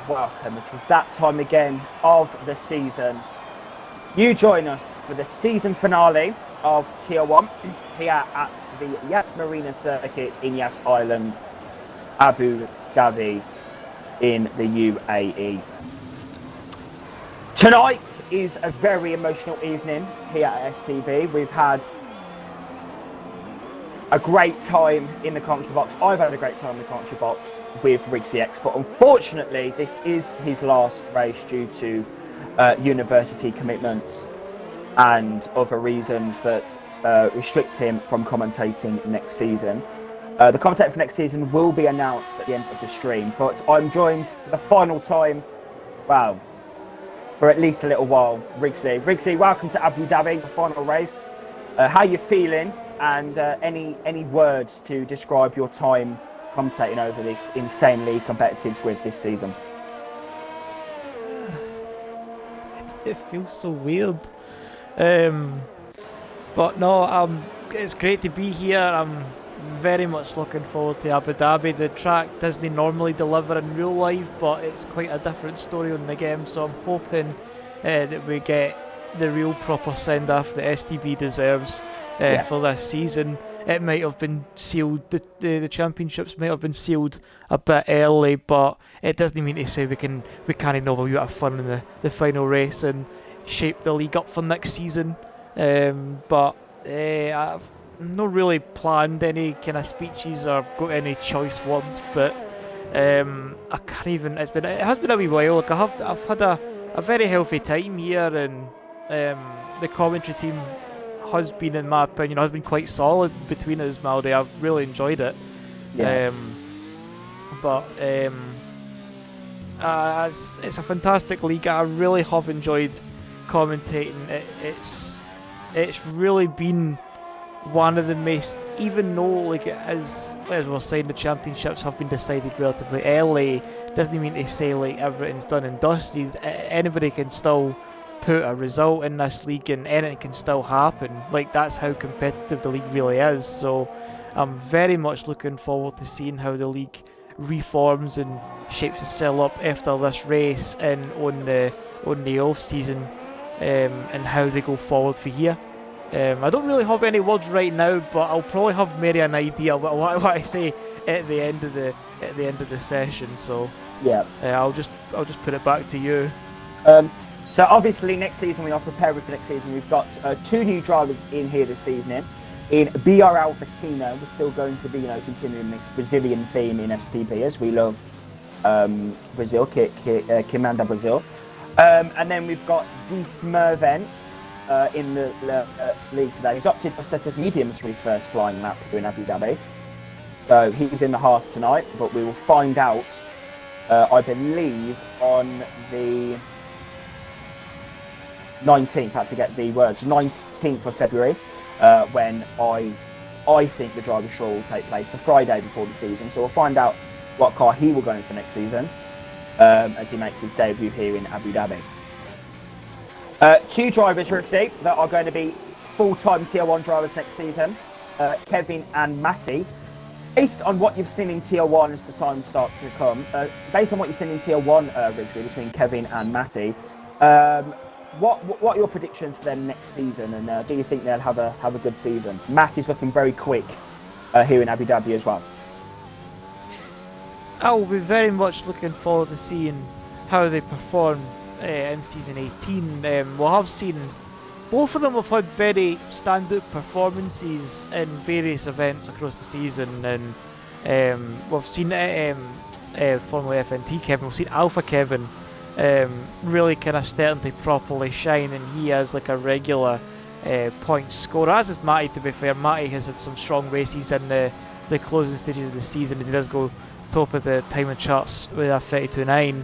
welcome. It is that time again of the season. You join us for the season finale of Tier 1 here at the Yas Marina Circuit in Yas Island, Abu Dhabi in the UAE. Tonight is a very emotional evening here at STB. We've had a great time in the commentary box. I've had a great time in the commentary box with Rigsy X, but unfortunately this is his last race due to university commitments and other reasons that restrict him from commentating next season. The commentator for next season will be announced at the end of the stream, but I'm joined for the final time, wow, for at least a little while, Rigsy. Rigsy, welcome to Abu Dhabi, the final race. How are you feeling? And any words to describe your time commentating over this insanely competitive grid this season? It feels so weird, but no, it's great to be here. I'm very much looking forward to Abu Dhabi. The track doesn't normally deliver in real life, but it's quite a different story on the game, so I'm hoping that we get the real proper send-off the STB deserves for this season. It might have been sealed, the championships might have been sealed a bit early, but it doesn't mean to say we can't have a wee bit of fun in the final race and shape the league up for next season. But I've not really planned any kind of speeches or got any choice words, but I can't even. It has been a wee while. Like I've had a very healthy time here, and the commentary team has been, in my opinion, has been quite solid between us, Maldy. I've really enjoyed it. Yeah. It's a fantastic league. I really have enjoyed commentating. It's really been one of the most, even though like as we're saying, the championships have been decided relatively early, doesn't mean to say like everything's done and dusted. Anybody can still put a result in this league and anything can still happen. Like, that's how competitive the league really is. So I'm very much looking forward to seeing how the league reforms and shapes itself up after this race and on the off season, and how they go forward for here. I don't really have any words right now, but I'll probably have maybe an idea what I say at the end of the session. So yeah, I'll just put it back to you. So obviously next season we are preparing for next season. We've got two new drivers in here this evening. In BRL Latino, we're still going to be continuing this Brazilian theme in STB, as we love Brazil, que manda Brazil. And then we've got D Smurven in the league today. He's opted for a set of mediums for his first flying lap here in Abu Dhabi. So he's in the Haas tonight, but we will find out, I believe, on the 19th, had to get the words, 19th of February, when I think the driver's show will take place the Friday before the season. So we'll find out what car he will go in for next season as he makes his debut here in Abu Dhabi. Two drivers, Rigsy, that are going to be full-time Tier 1 drivers next season, Kevin and Matty. Based on what you've seen in Tier 1 as the time starts to come, based on what you've seen in Tier 1, Rigsy, between Kevin and Matty, what are your predictions for them next season, and do you think they'll have a good season? Matt is looking very quick here in Abu Dhabi as well. I'll be very much looking forward to seeing how they perform in season 18. We'll have seen both of them have had very standout performances in various events across the season, and we've seen Formula FNT Kevin, we've seen Alpha Kevin really kind of starting to properly shine, and he is like a regular point scorer, as is Matty. To be fair, Matty has had some strong races in the closing stages of the season, as he does go top of the timing charts with a 32.9.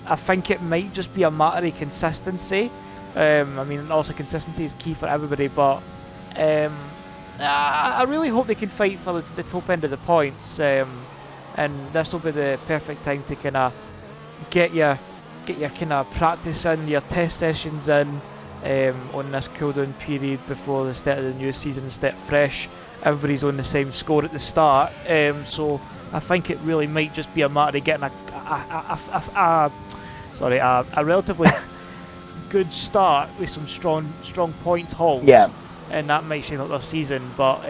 I think it might just be a matter of consistency. I mean, also consistency is key for everybody, but I really hope they can fight for the top end of the points, and this will be the perfect time to kind of get your kind of practice in, your test sessions in, on this cool down period before the start of the new season and start fresh. Everybody's on the same score at the start, so I think it really might just be a matter of getting a relatively good start with some strong points hauls. Yeah. And that might shape up their season, but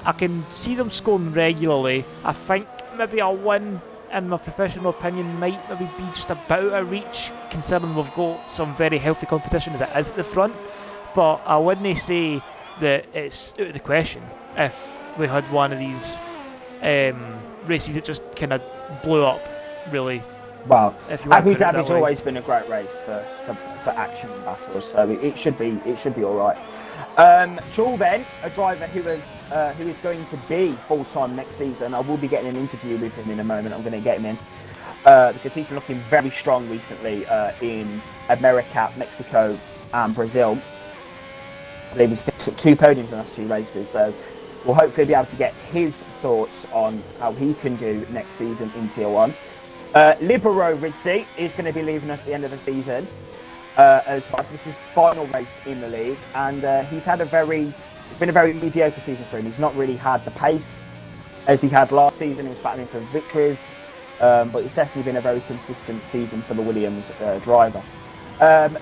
I can see them scoring regularly. I think maybe a win, in my professional opinion, might maybe be just about a reach, considering we've got some very healthy competition as it is at the front. But I wouldn't say that it's out of the question if we had one of these races that just kind of blew up, really. Well, Abu Dhabi's way. always been a great race for action and battles, so it should be all right. Joel, then, a driver who is going to be full-time next season. I will be getting an interview with him in a moment. I'm going to get him in because he's been looking very strong recently in America, Mexico, and Brazil. I believe he's picked up 2 podiums in the last 2 races, so we'll hopefully be able to get his thoughts on how he can do next season in Tier 1. Libero Rizzi is going to be leaving us at the end of the season as well. So this is his final race in the league, and it's been a very mediocre season for him. He's not really had the pace as he had last season. He was battling for victories, but it's definitely been a very consistent season for the Williams driver.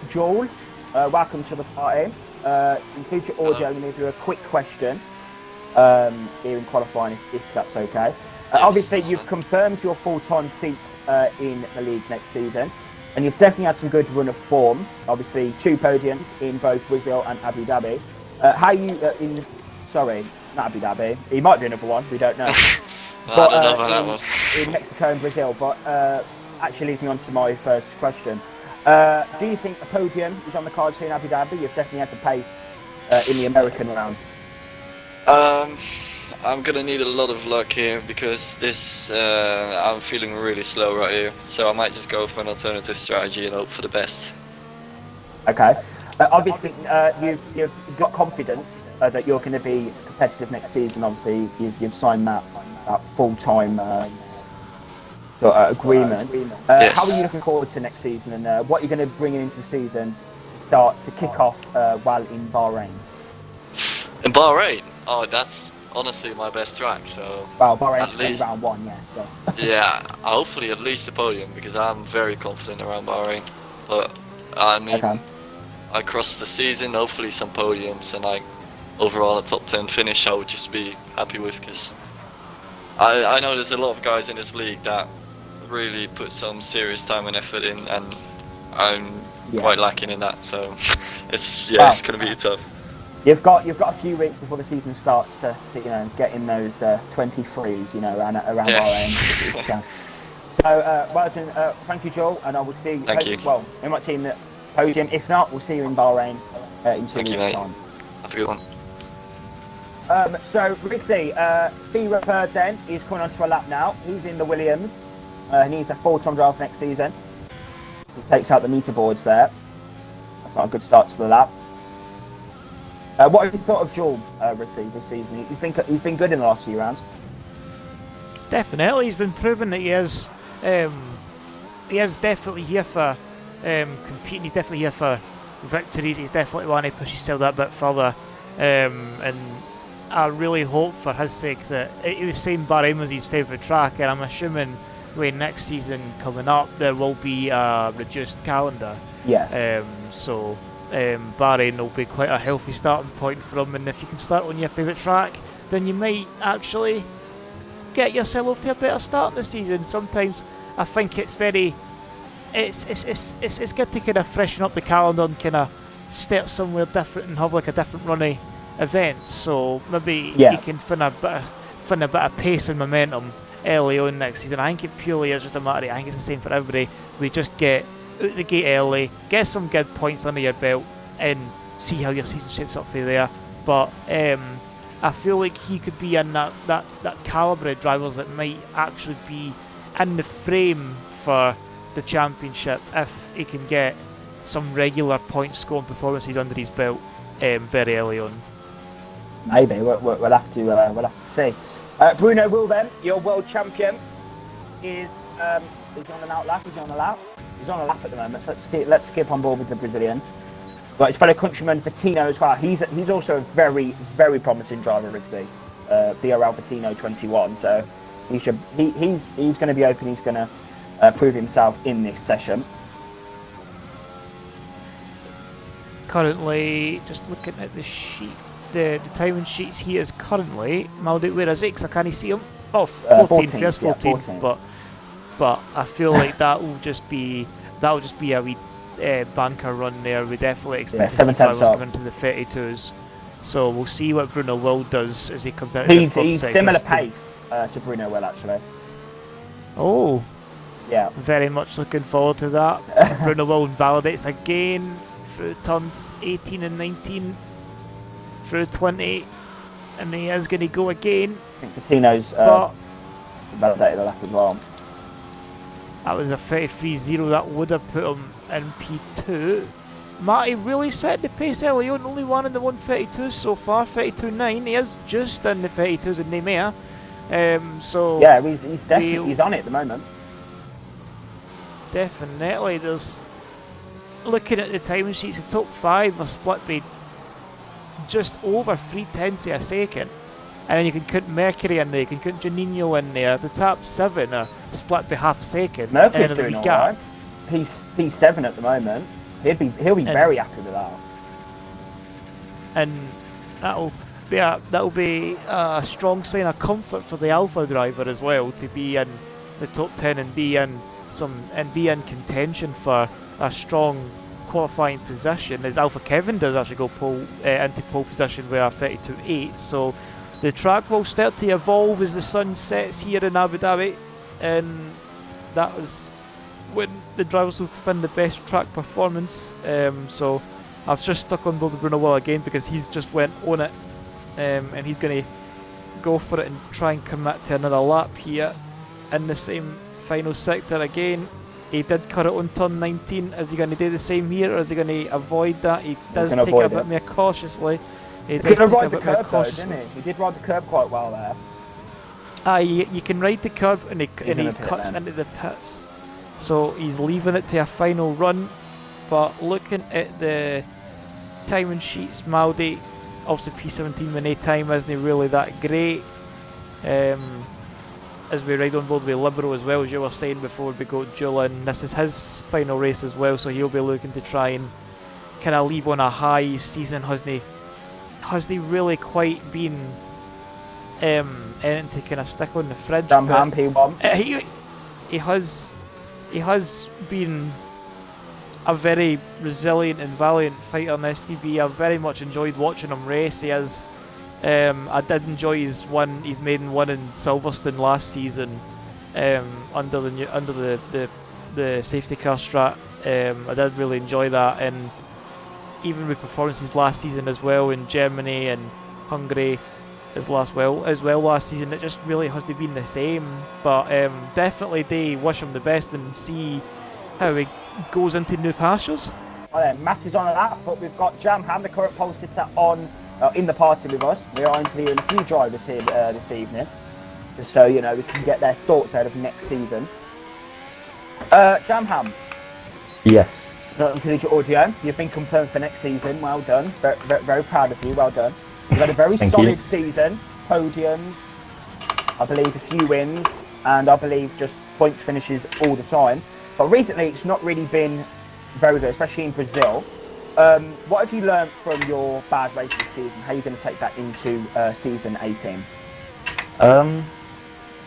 Joel, welcome to the party. Include your audio. I'm going to give you a quick question here in qualifying, if that's okay. Obviously, you've confirmed your full-time seat in the league next season, and you've definitely had some good run of form. Obviously, 2 podiums in both Brazil and Abu Dhabi. Sorry, not Abu Dhabi. He might be another one. We don't know. I don't know about that one. In Mexico and Brazil, but actually leads me on to my first question. Do you think a podium is on the cards here in Abu Dhabi? You've definitely had the pace in the American rounds. I'm gonna need a lot of luck here because I'm feeling really slow right here. So I might just go for an alternative strategy and hope for the best. Okay. Obviously, you've got confidence that you're going to be competitive next season. Obviously, you've signed that full-time agreement. Yes. How are you looking forward to next season, and what are you going to bring into the season to kick off while in Bahrain? In Bahrain? Oh, that's honestly my best track. So Bahrain's at least round 1, yeah. So yeah, hopefully at least the podium because I'm very confident around Bahrain. But I mean, okay. Across the season, hopefully some podiums and overall a top 10 finish I would just be happy with because I know there's a lot of guys in this league that really put some serious time and effort in, and I'm quite lacking in that. So it's going to be tough. You've got a few weeks before the season starts to get in those 23s, around Bahrain if you can. So, Martin, thank you, Joel, and I will see. Thank you. Well, we might see you in the podium. If not, we'll see you in Bahrain in 2 weeks' time. Have a good one. So, Rixie, B. Rupert then is coming onto a lap now. He's in the Williams, and he's a full-time driver next season. He takes out the meter boards there. That's not a good start to the lap. What have you thought of Joel Rixie this season? He's been good in the last few rounds. Definitely, he's been proving that he is definitely here for competing. He's definitely here for victories. He's definitely one who pushes himself that bit further, and I really hope for his sake that he was saying Bahrain was his favourite track, and I'm assuming when next season coming up there will be a reduced calendar. Yes. So Bahrain will be quite a healthy starting point for him, and if you can start on your favourite track, then you might actually get yourself to a better start in the season. Sometimes I think it's good to kind of freshen up the calendar and kind of start somewhere different and have like a different runny event. So maybe you can find a bit of pace and momentum early on next season. I think it purely is just a matter. I think it's the same for everybody. We just get out the gate early, get some good points under your belt, and see how your season shapes up for there. But I feel like he could be in that calibre of drivers that might actually be in the frame for the championship if he can get some regular point scoring performances under his belt very early on. Maybe we'll have to see. Bruno Will then, your world champion, is he on an out lap? Is he on a lap? He's on a lap at the moment. So let's skip on board with the Brazilian. But his fellow countryman Patino as well. He's also a very, very promising driver, Rixie. BRL Patino 21. So he's going to be open. He's going to prove himself in this session. Currently, just looking at the sheet, the timing sheets, he is currently, Maldi, where is it? 'Cause I can't see him. Oh, 14th, yes, 14th, yeah, but I feel like that'll just be a wee banker run there. We definitely expect to see drivers come into the 32s. So we'll see what Bruno Will does as he comes out. He's similar pace to Bruno Will, actually. Oh, yeah. Very much looking forward to that. Bruno Will validates again through turns 18 and 19, through 20, and he is going to go again. I think Patino's validated a lap as well. That was a 33.0, that would have put him in P2. Matty really set the pace early on, only one in the 132s so far, 32.9. He is just in the 32s in Nemea. So yeah, he's definitely he's on it at the moment. Definitely, there's looking at the timing sheets, the top 5 are split by just over 3/10 of a second. And then you can count Mercury in there, you can count Juninho in there. The top 7 are split by half a second. Mercury's doing alright. He's P7 at the moment. He'll be very happy with that. And that'll be a strong sign of comfort for the Alpha driver as well, to be in the top 10 and be in contention for a strong qualifying position, as Alpha Kevin does actually go into pole position with a 32.8. So the track will start to evolve as the sun sets here in Abu Dhabi, and that is when the drivers will find the best track performance. So I've just stuck on board Bruno Will again because he's just went on it, and he's going to go for it and try and commit to another lap here in the same final sector again. He did cut it on turn 19. Is he going to do the same here, or is he going to avoid that? He does take it a bit more cautiously. He did ride the curb though, didn't he? He did ride the curb quite well there. You can ride the curb, and he cuts into the pits. So he's leaving it to a final run. But looking at the timing sheets, Maldi, obviously P17 minute time isn't really that great. As we ride on board with Libero as well, as you were saying before we go Julian, this is his final race as well, so he'll be looking to try and kind of leave on a high season. Hasn't he really quite been anything to kind of stick on the fridge? P1. He has been a very resilient and valiant fighter in STB. I've very much enjoyed watching him race. He has. I did enjoy his maiden win in Silverstone last season, under the safety car strat. I did really enjoy that, and even with performances last season as well in Germany and Hungary as well last season, it just really hasn't been the same. But definitely they wish him the best and see how he goes into new pastures. Matt is on a lap, but we've got Jam Ham, the current pole sitter, on in the party with us. We are interviewing a few drivers here this evening, just so you know we can get their thoughts out of next season. Jam Ham. Yes. Includes your audio. You've been confirmed for next season. Well done. Very, very, very proud of you. Well done. You've had a very solid season. Podiums, I believe a few wins, and I believe just points finishes all the time. But recently it's not really been very good, especially in Brazil. What have you learned from your bad race this season? How are you going to take that into season 18? To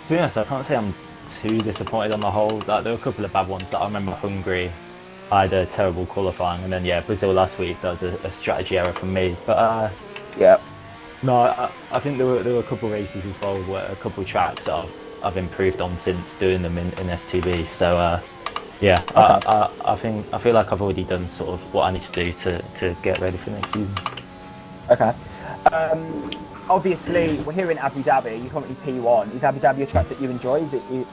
be honest, I can't say I'm too disappointed on the whole. Like, there were a couple of bad ones. That I remember Hungary, I had a terrible qualifying, and then Brazil last week, that was a strategy error from me. But yeah, no, I think there were a couple of races as well, where a couple of tracks that I've improved on since doing them in STB. So okay. I feel like I've already done sort of what I need to do to get ready for next season. Okay. Obviously, we're here in Abu Dhabi. You're currently P1. Is Abu Dhabi a track that you enjoy?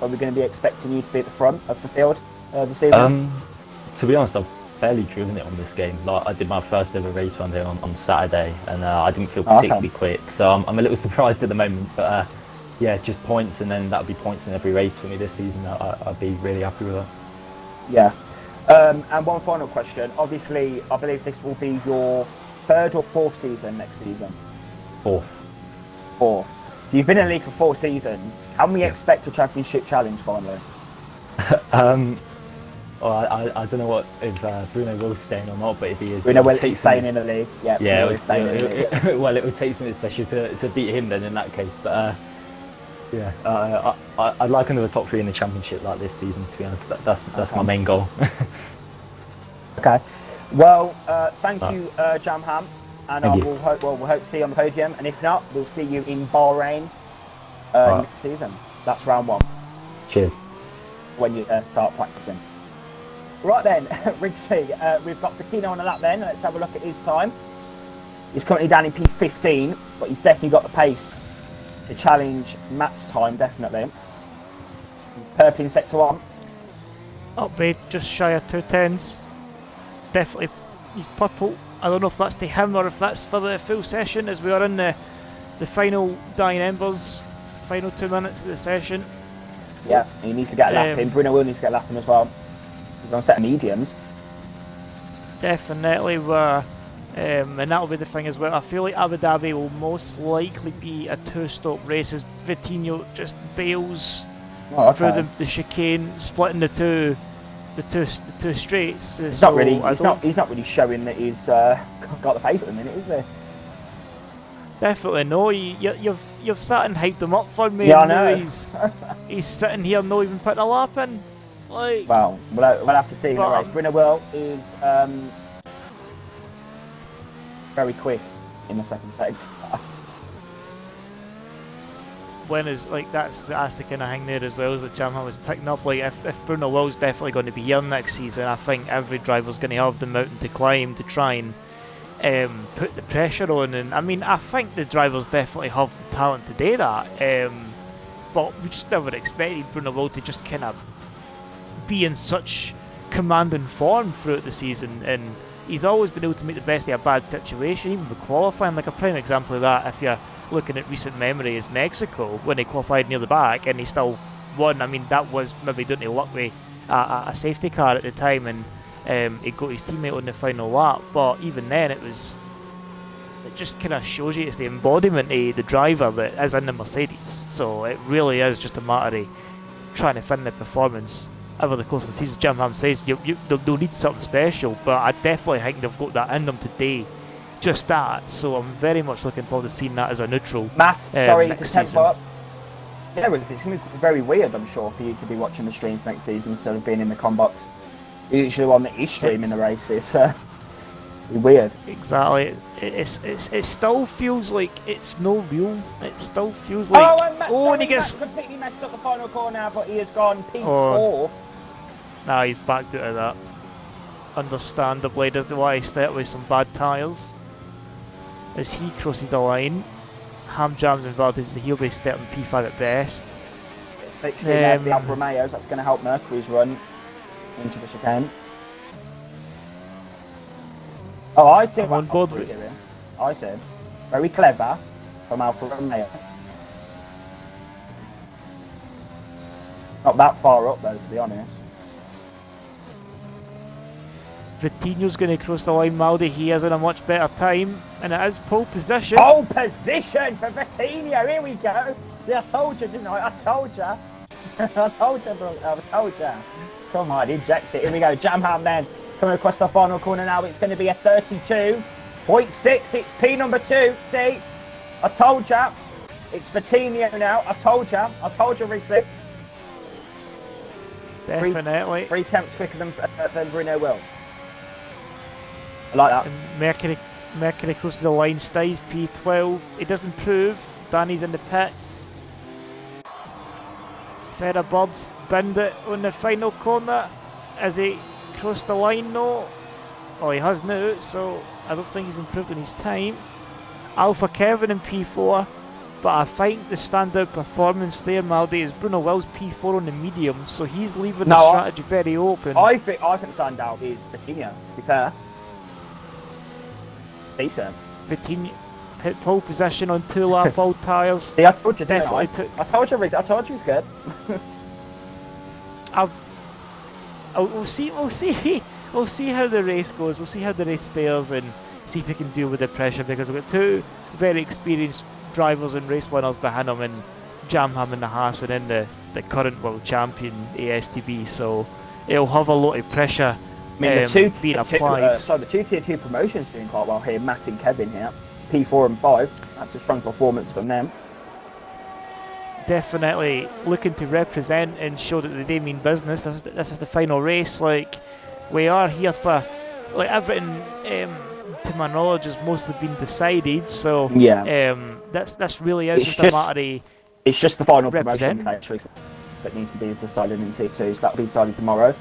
Are we going to be expecting you to be at the front of the field this evening? To be honest, I've barely driven it on this game. Like, I did my first ever race run there on Saturday, and I didn't feel particularly quick. So I'm a little surprised at the moment. But just points, and then that'll be points in every race for me this season. I'd be really happy with that. Yeah. And one final question. Obviously, I believe this will be your 3rd or 4th season next season? 4th. So you've been in the league for 4 seasons. Can we expect a championship challenge finally? Well, I don't know what if Bruno Will's staying or not, but if he is, Bruno will be staying in the league. Yeah, yeah, Bruno is staying in the league. well, it would take something special to beat him then in that case. But yeah, I'd like another top 3 in the championship like this season. To be honest, that's my main goal. Okay. Well, thank you, Jamham, and Thank you. we'll hope to see you on the podium. And if not, we'll see you in Bahrain next season. That's round 1 Cheers. when you start practicing. Right then, Rigsy, we've got Patino on the lap then. Let's have a look at his time. He's currently down in P15, but he's definitely got the pace to challenge Matt's time, definitely. He's purple in sector 1. Upbeat, just shy of 2:10s. Definitely, he's purple. I don't know if that's to him or if that's for the full session, as we are in the final dying embers, final 2 minutes of the session. Yeah, he needs to get a lap in. Bruno will need to get a lap in as well. He's on a set of mediums. Definitely were. And that'll be the thing as well. I feel like Abu Dhabi will most likely be a 2-stop race as Vitinho just bails through the chicane, splitting the two straights. He's not really showing that he's got the pace at the minute, is he? Definitely no. You've sat and hyped him up for me. Yeah, and I know. He's sitting here not even putting a lap in. Like, well, we'll have to see in the race. Bruno Will is very quick in the second sector. when is like that's the kind of thing there as well as what Jamham was picking up. Like if Bruno Will's definitely going to be here next season, I think every driver's going to have the mountain to climb to try and put the pressure on. And I mean, I think the drivers definitely have the talent to do that. But we just never expected Bruno Will to just kind of be in such commanding form throughout the season, and he's always been able to make the best of a bad situation, even with qualifying. Like a prime example of that, if you're looking at recent memory, is Mexico, when he qualified near the back and he still won. I mean, that was maybe down to luck with a safety car at the time, and he got his teammate on the final lap. But even then, it just kind of shows you it's the embodiment of the driver that is in the Mercedes. So it really is just a matter of trying to find the performance over the course of the season. Jamham says they'll need something special, but I definitely think they've got that in them today. Just that. So I'm very much looking forward to seeing that as a neutral. Matt, sorry, it's a tempo season. up. Yeah, it's going to be very weird, I'm sure, for you to be watching the streams next season instead of being in the combox. Usually one that is streaming the races. Weird. Exactly. It still feels like it's no real. It still feels like and he gets completely messed up the final corner, but he has gone P4. Nah, he's backed out of that. Understandably, doesn't want to start with some bad tyres. As he crosses the line, Ham jams involved, so he'll be starting P5 at best. It's literally there for the Alfa Romeos. That's going to help Mercury's run into the chicane. Oh, I see. I'm on board with it. I said, very clever from Alfa Romeo. Not that far up though, to be honest. Vitinho's going to cross the line. Maldi, he is in a much better time, and it is pole position. Pole position for Vitinho. Here we go. See, I told you, didn't I? I told you. I told you, bro. I told you. Come on, eject it. Here we go. Jamham then. Coming across the final corner now, it's going to be a 32.6. It's P number 2. See, I told you. It's Vitinho now. I told you, Riggsy. Definitely. 3 tenths quicker than Bruno Will. I like that. And Mercury crosses the line, stays P12. He doesn't improve. Danny's in the pits. Featherbirds binned it on the final corner as he crossed the line. No, oh, he has now, so I don't think he's improved in his time. Alpha Kevin in P4, but I think the standout performance there, Maldi, is Bruno Will's P4 on the medium, so he's leaving the strategy very open. I think standout is Vitinho, to be fair. Decent. Vitinho, pole position on 2 lap old tyres. See, I told you, definitely I told you, Riggs. I told you he was good. We'll see how the race goes. We'll see how the race fares and see if we can deal with the pressure, because we've got 2 very experienced drivers and race winners behind him, and Jamham in the Haas and in the the current world champion, the STB. So it'll have a lot of pressure I mean, being applied. The two tier 2 promotions doing quite well here. Matt and Kevin here, P4 and 5. That's a strong performance from them. Definitely looking to represent and show that they mean business. This is the final race. Like, we are here for, like, everything. To my knowledge, has mostly been decided. So yeah, that's really is just a matter of. It's just the final promotion that needs to be decided in T2, so that'll be decided tomorrow.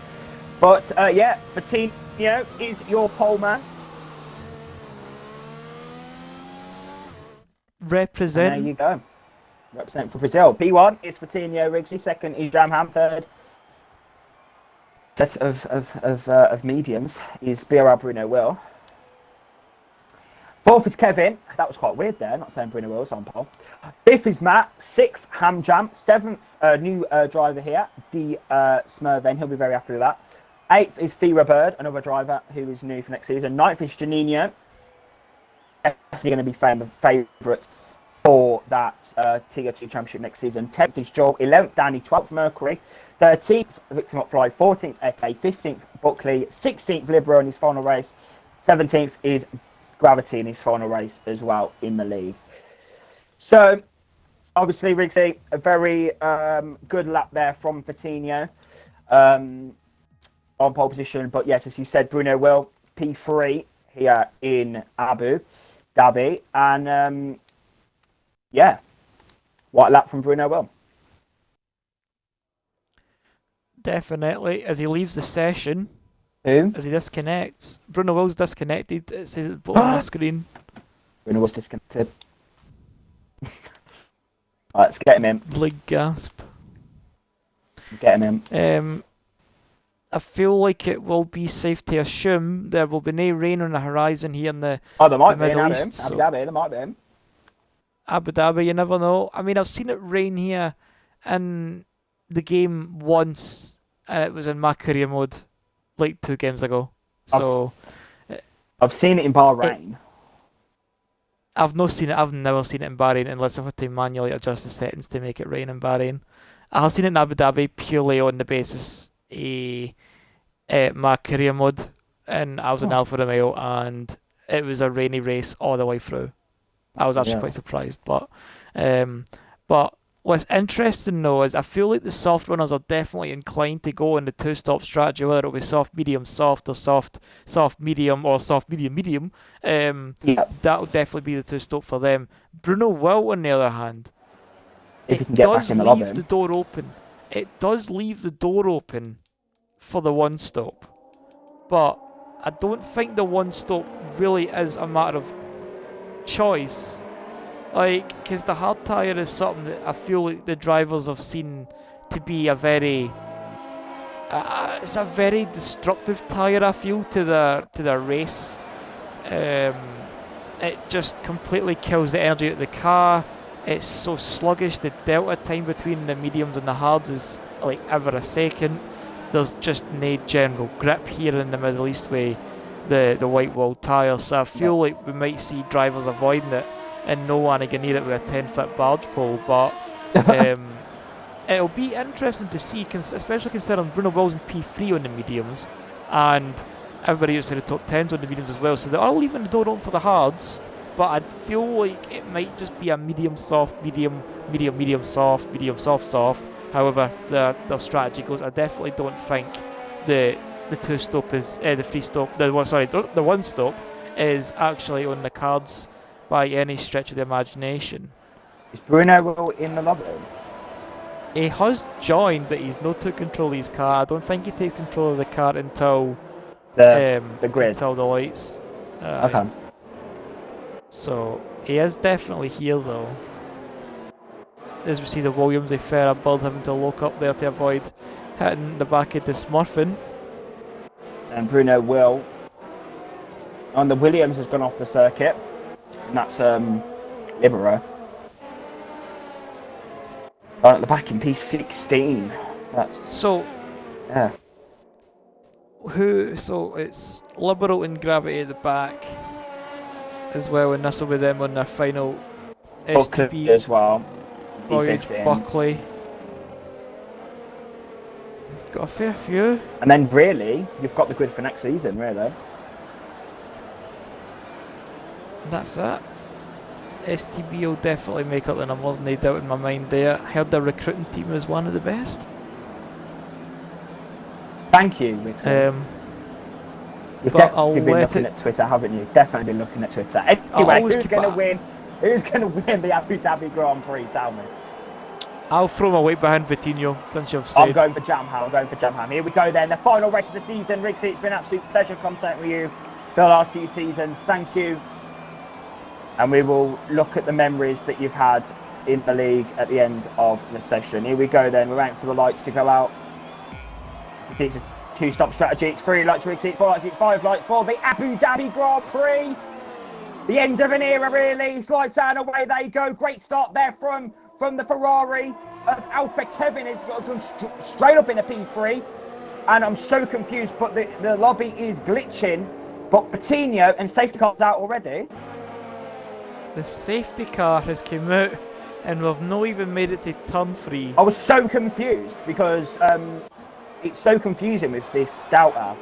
But yeah, Fatinho is your pole man. Represent. And there you go. Represent for Brazil. P1 is Fatinho Rigsy. Second is Jamham. Third set of mediums is BRL Bruno Will. Fourth is Kevin. That was quite weird there, not saying Bruno Will's on pole. Fifth is Matt. Sixth, Hamjam. Seventh, new driver here, D Smurven. He'll be very happy with that. Eighth is Fira Bird, another driver who is new for next season. Ninth is Janino. Definitely going to be favourite for that Tier 2 Championship next season. 10th is Joel. 11th, Danny. 12th, Mercury. 13th, Victor McFly. 14th, Eke. 15th, Buckley. 16th, Libero in his final race. 17th is Gravity in his final race as well in the league. So, obviously, Rigsy, a very good lap there from Fatinho on pole position. But yes, as you said, Bruno Will, P3 here in Abu Dhabi. And yeah, what a lap from Bruno Will. Definitely. As he leaves the session, Who? as he disconnects, Bruno Will's disconnected. It says at the bottom of the screen. Bruno was disconnected. Right, let's get him in. Big gasp. Get him in. I feel like it will be safe to assume there will be no rain on the horizon here in the There might be in Middle Abu East. Dhabi, there might be in. Abu Dhabi, you never know. I mean, I've seen it rain here in the game once, and it was in my career mode, like 2 games ago. So I've seen it in Bahrain. I've not seen it. I've never seen it in Bahrain unless I've had to manually adjust the settings to make it rain in Bahrain. I've seen it in Abu Dhabi purely on the basis of my career mode, and I was in Alfa Romeo, and it was a rainy race all the way through. I was actually quite surprised, but what's interesting though is I feel like the soft runners are definitely inclined to go in the 2-stop strategy, whether it'll be soft, medium, soft, or soft, medium, or soft, medium, medium. That'll definitely be the 2-stop for them. Bruno Will, on the other hand, If he can get back in the lobby. The door open. It does leave the door open for the 1-stop, but I don't think the 1-stop really is a matter of choice, like, because the hard tyre is something that I feel like the drivers have seen to be a very it's a very destructive tyre, I feel, to the race. It just completely kills the energy out of the car. It's so sluggish. The delta time between the mediums and the hards is like ever a second. There's just no general grip here in the Middle East with the white wall tyre, so I feel like we might see drivers avoiding it and no one can near it with a 10-foot barge pole. But it'll be interesting to see, especially considering Bruno Will's in P3 on the mediums and everybody else in the top 10s on the mediums as well, so they are leaving the door open for the hards. But I feel like it might just be a medium soft, medium soft, medium soft soft. However, their strategy goes. I definitely don't think the 2-stop is the 3-stop. The 1-stop is actually on the cards by any stretch of the imagination. Is Bruno Will in the lobby? He has joined, but he's not took control of his car. I don't think he takes control of the car until the grid, until the lights. Okay. So he is definitely here though. As we see the Williams, they fair a bird having to lock up there to avoid hitting the back of the Smurfing. And Bruno Will on the Williams has gone off the circuit. And that's Libero. Right at the back in P16. That's so. Yeah. So it's Libero and Gravity at the back as well, and this will be them on their final STB as well. voyage. Buckley. Got a fair few. And then really, you've got the grid for next season, really. That's it. STB will definitely make up the numbers, no doubt in my mind there. Heard their recruiting team is one of the best. Thank you, Rickson. You've definitely been looking at Twitter, haven't you? Definitely been looking at Twitter. Anyway, who's going to win? Who's going to win the Abu Dhabi Grand Prix? Tell me. I'll throw my weight behind Vitinho, since you've said. I'm going for Jamham. Here we go then. The final race of the season. Rixie, it's been an absolute pleasure contact with you for the last few seasons. Thank you. And we will look at the memories that you've had in the league at the end of the session. Here we go then. We're waiting for the lights to go out. You see, it's a two-stop strategy. It's 3 lights for Rixie, it's 4 lights, it's 5 lights for the Abu Dhabi Grand Prix. The end of an era, really. Lights out and away they go. Great start there from the Ferrari of Alpha Kevin. Has gone straight up in a P3. And I'm so confused, but the lobby is glitching. But Coutinho and safety car's out already. The safety car has come out and we've not even made it to turn 3. I was so confused because it's so confusing with this Delta.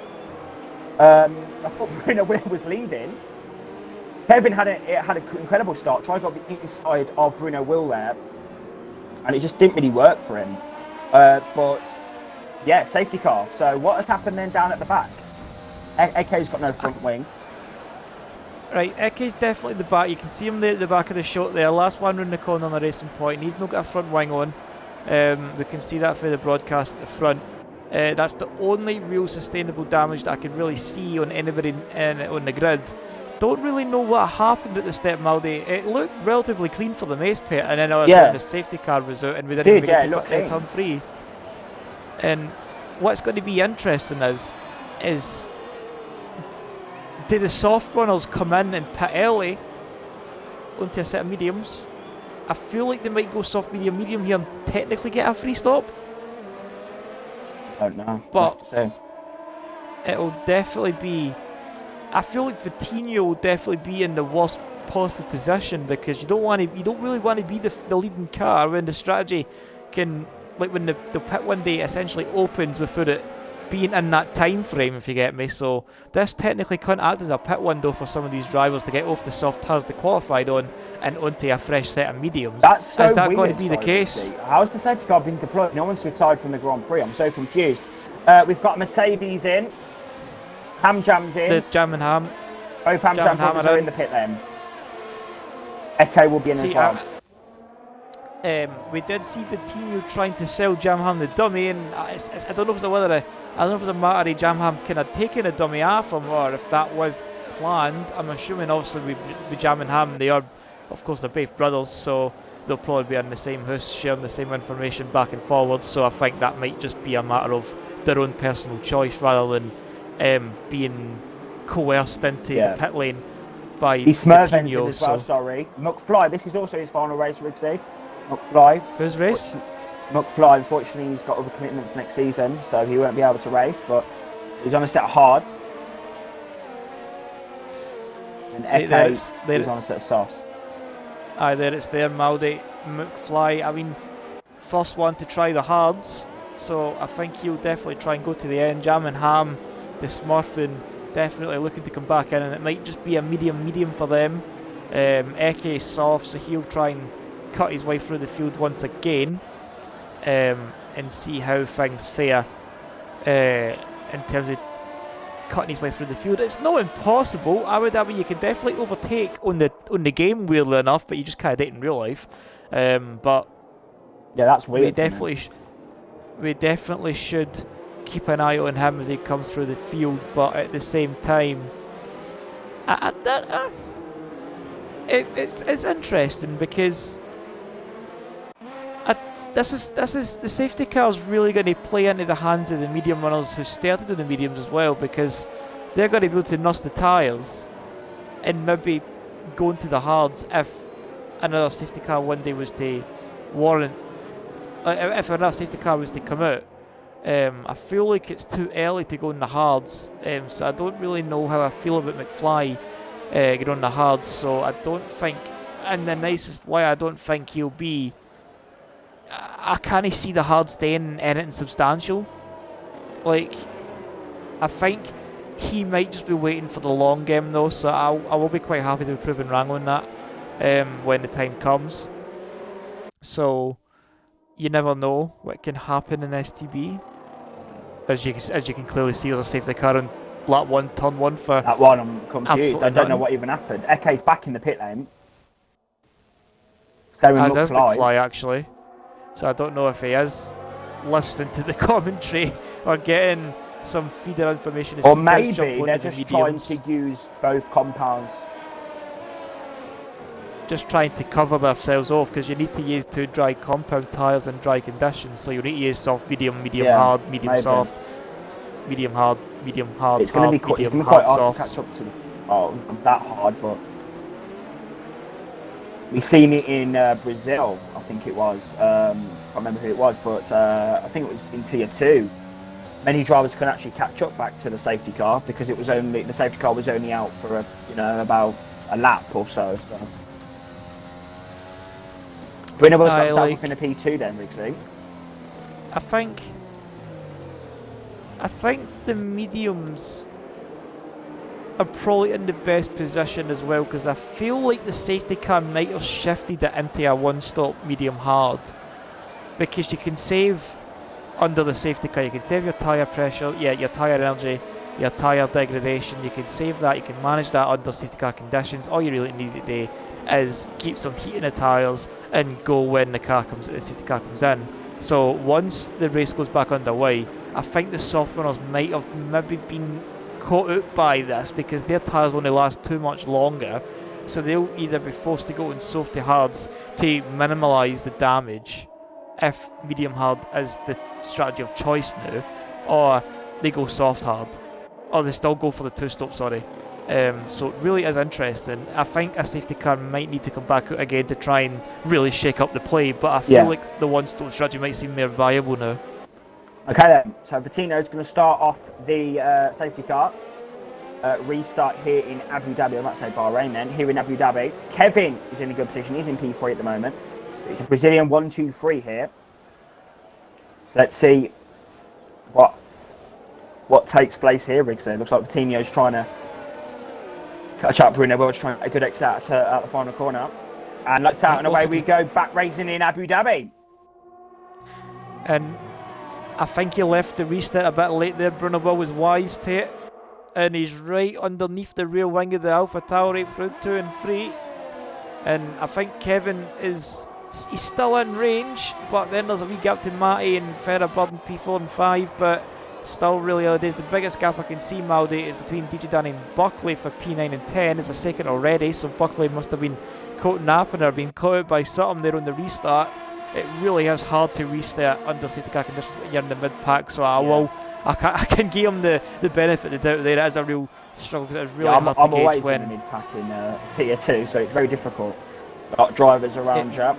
I thought Bruno Will was leading. Kevin had an incredible start, tried to go the inside of Bruno Will there, and it just didn't really work for him. But yeah, safety car. So what has happened then down at the back? Eke's got no front wing. Right, Eke's definitely the back. You can see him there at the back of the shot there. Last one round the corner on the racing point. He's not got a front wing on. We can see that through the broadcast at the front. That's the only real sustainable damage that I could really see on anybody on the grid. Don't really know what happened at the step, Maldi. It looked relatively clean for the mace pit, and then all of a sudden the safety car was out and we didn't even get to turn 3. And what's going to be interesting is do the soft runners come in and pit early onto a set of mediums? I feel like they might go soft, medium here and technically get a free stop. I don't know. But it'll definitely be... I feel like Vitinho will definitely be in the worst possible position because you don't really want to be the leading car when the strategy can, like when the pit window essentially opens without it being in that time frame, if you get me. So this technically can't act as a pit window for some of these drivers to get off the soft tires they qualified on and onto a fresh set of mediums. That's so Is that weird, going to be the case? How's the safety car been deployed? No one's retired from the Grand Prix. I'm so confused. We've got Mercedes in. Ham Jam's in. The Jam and Ham. Both Ham Jam brothers are in the pit then. Eke will be in as well. We did see Vitinho trying to sell Jamham the dummy, and I don't know if it's a matter of Jamham kind of taking a dummy off him or if that was planned. I'm assuming obviously with Jam and Ham, they are, of course, they're both brothers, so they'll probably be in the same house, sharing the same information back and forward. So I think that might just be a matter of their own personal choice rather than being coerced into the pit lane by Vitinho as well. Sorry, McFly. This is also his final race, Riggsy. McFly. Whose race? McFly. Unfortunately, he's got other commitments next season, so he won't be able to race. But he's on a set of hards, and Eke is on a set of softs. Aye, there it's there, Maldi. McFly. I mean, first one to try the hards, so I think he'll definitely try and go to the end. Jam and Ham, the Smurfing, definitely looking to come back in, and it might just be a medium for them. Eke is soft, so he'll try and cut his way through the field once again and see how things fare in terms of cutting his way through the field. It's not impossible. Abu Dhabi you can definitely overtake on the game, weirdly enough, but you just can't do it in real life. But yeah, that's weird. We definitely should keep an eye on him as he comes through the field, but at the same time, it's interesting because this is the safety car's really going to play into the hands of the medium runners who started on the mediums as well, because they're going to be able to nuss the tyres and maybe go into the hards if another safety car one day was to warrant, if another safety car was to come out. I feel like it's too early to go in the hards, so I don't really know how I feel about McFly getting on the hards. So I don't think, in the nicest way, I don't think he'll be. I can't see the hards staying anything substantial. Like, I think he might just be waiting for the long game though, so I will be quite happy to be proven wrong on that when the time comes. So you never know what can happen in STB. As you can clearly see, there's a safety car on lap 1, turn 1 for That one, I'm confused. absolutely I don't know nothing. what even happened. Eke's back in the pit lane. So as we is fly. McFly actually. So I don't know if he is listening to the commentary or getting some feeder information. As Or he does maybe jump onto they're the just trying mediums, to use both compounds. just trying to cover themselves off, because you need to use 2 dry compound tyres in dry conditions. So you need to use soft, medium, medium Yeah, hard, medium maybe. soft, medium hard, medium hard, It's going to be quite, medium quite hard, hard to soft. catch up to. Oh, that hard, but we've seen it in Brazil. I think it was. I can't remember who it was, but I think it was in Tier 2. Many drivers can actually catch up back to the safety car because it was only the safety car was only out for about a lap or so. Winner was got himself in a P2 then, Rixie. I think the mediums are probably in the best position as well, because I feel like the safety car might have shifted it into a one-stop medium hard, because you can save under the safety car, you can save your tyre pressure, your tyre energy, your tyre degradation, you can save that, you can manage that under safety car conditions. All you really need to do is keep some heat in the tyres and go when the safety car comes in. So once the race goes back underway, I think the soft runners might have maybe been caught out by this, because their tyres only last too much longer, so they'll either be forced to go in soft to hards to minimalise the damage if medium hard is the strategy of choice now, or they go soft hard, or they still go for the 2-stop, sorry. So it really is interesting. I think a safety car might need to come back out again to try and really shake up the play, but I feel like the 1-stop strategy might seem more viable now. Okay then, so Bettino's going to start off the safety car. Restart here in Abu Dhabi, I might say Bahrain then, here in Abu Dhabi. Kevin is in a good position, he's in P3 at the moment. It's a Brazilian 1-2-3 here. Let's see what takes place here, Riggs. Looks like Bettino's trying to catch up. Bruno Welch trying to get a good exit out the final corner. And let's out and away we go, back racing in Abu Dhabi. And I think he left the restart a bit late there. Bruno Will was wise to it. And he's right underneath the rear wing of the Alpha Tauri through 2 and 3. And I think Kevin he's still in range, but then there's a wee gap to Matty and Ferrer Bird in P4 and 5, but still really early days. The biggest gap I can see, Maldi, is between DJ Danny and Buckley for P9 and 10. It's a second already, so Buckley must have been caught napping or been caught out by something there on the restart. It really is hard to restart under safety car conditions when you're in the mid-pack, so I can give him the benefit of the doubt there. It is a real struggle, because it's really hard to I'm gauge always when... in the mid-pack in Tier 2, so it's very difficult. Got drivers around you.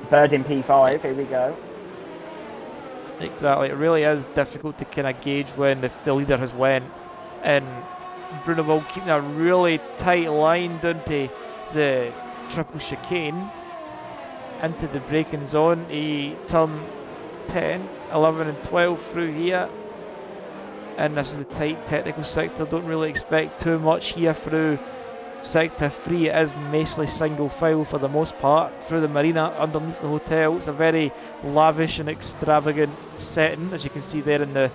Bird in P5, here we go. Exactly, it really is difficult to kind of gauge when the leader has went, and Bruno will keeping a really tight line down to the triple chicane into the braking zone. He turned 10, 11 and 12 through here, and this is a tight technical sector. Don't really expect too much here through sector 3. It is mostly single file for the most part through the marina underneath the hotel. It's a very lavish and extravagant setting, as you can see there in the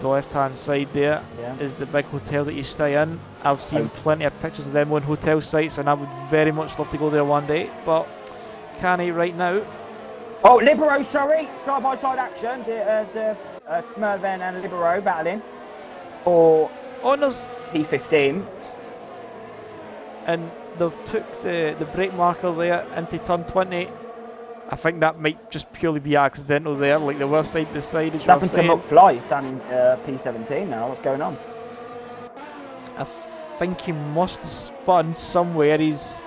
left hand side. There is the big hotel that you stay in. I've seen plenty of pictures of them on hotel sites, and I would very much love to go there one day, but can't right now. Oh, Libero, sorry, side by side action. The Smurven and Libero battling for Honours P15. And they've took the brake marker there into turn 20. I think that might just purely be accidental there, like they were side by side, as you were saying. Happened to McFly, he's down in P17 now. What's going on? I think he must have spun somewhere. He's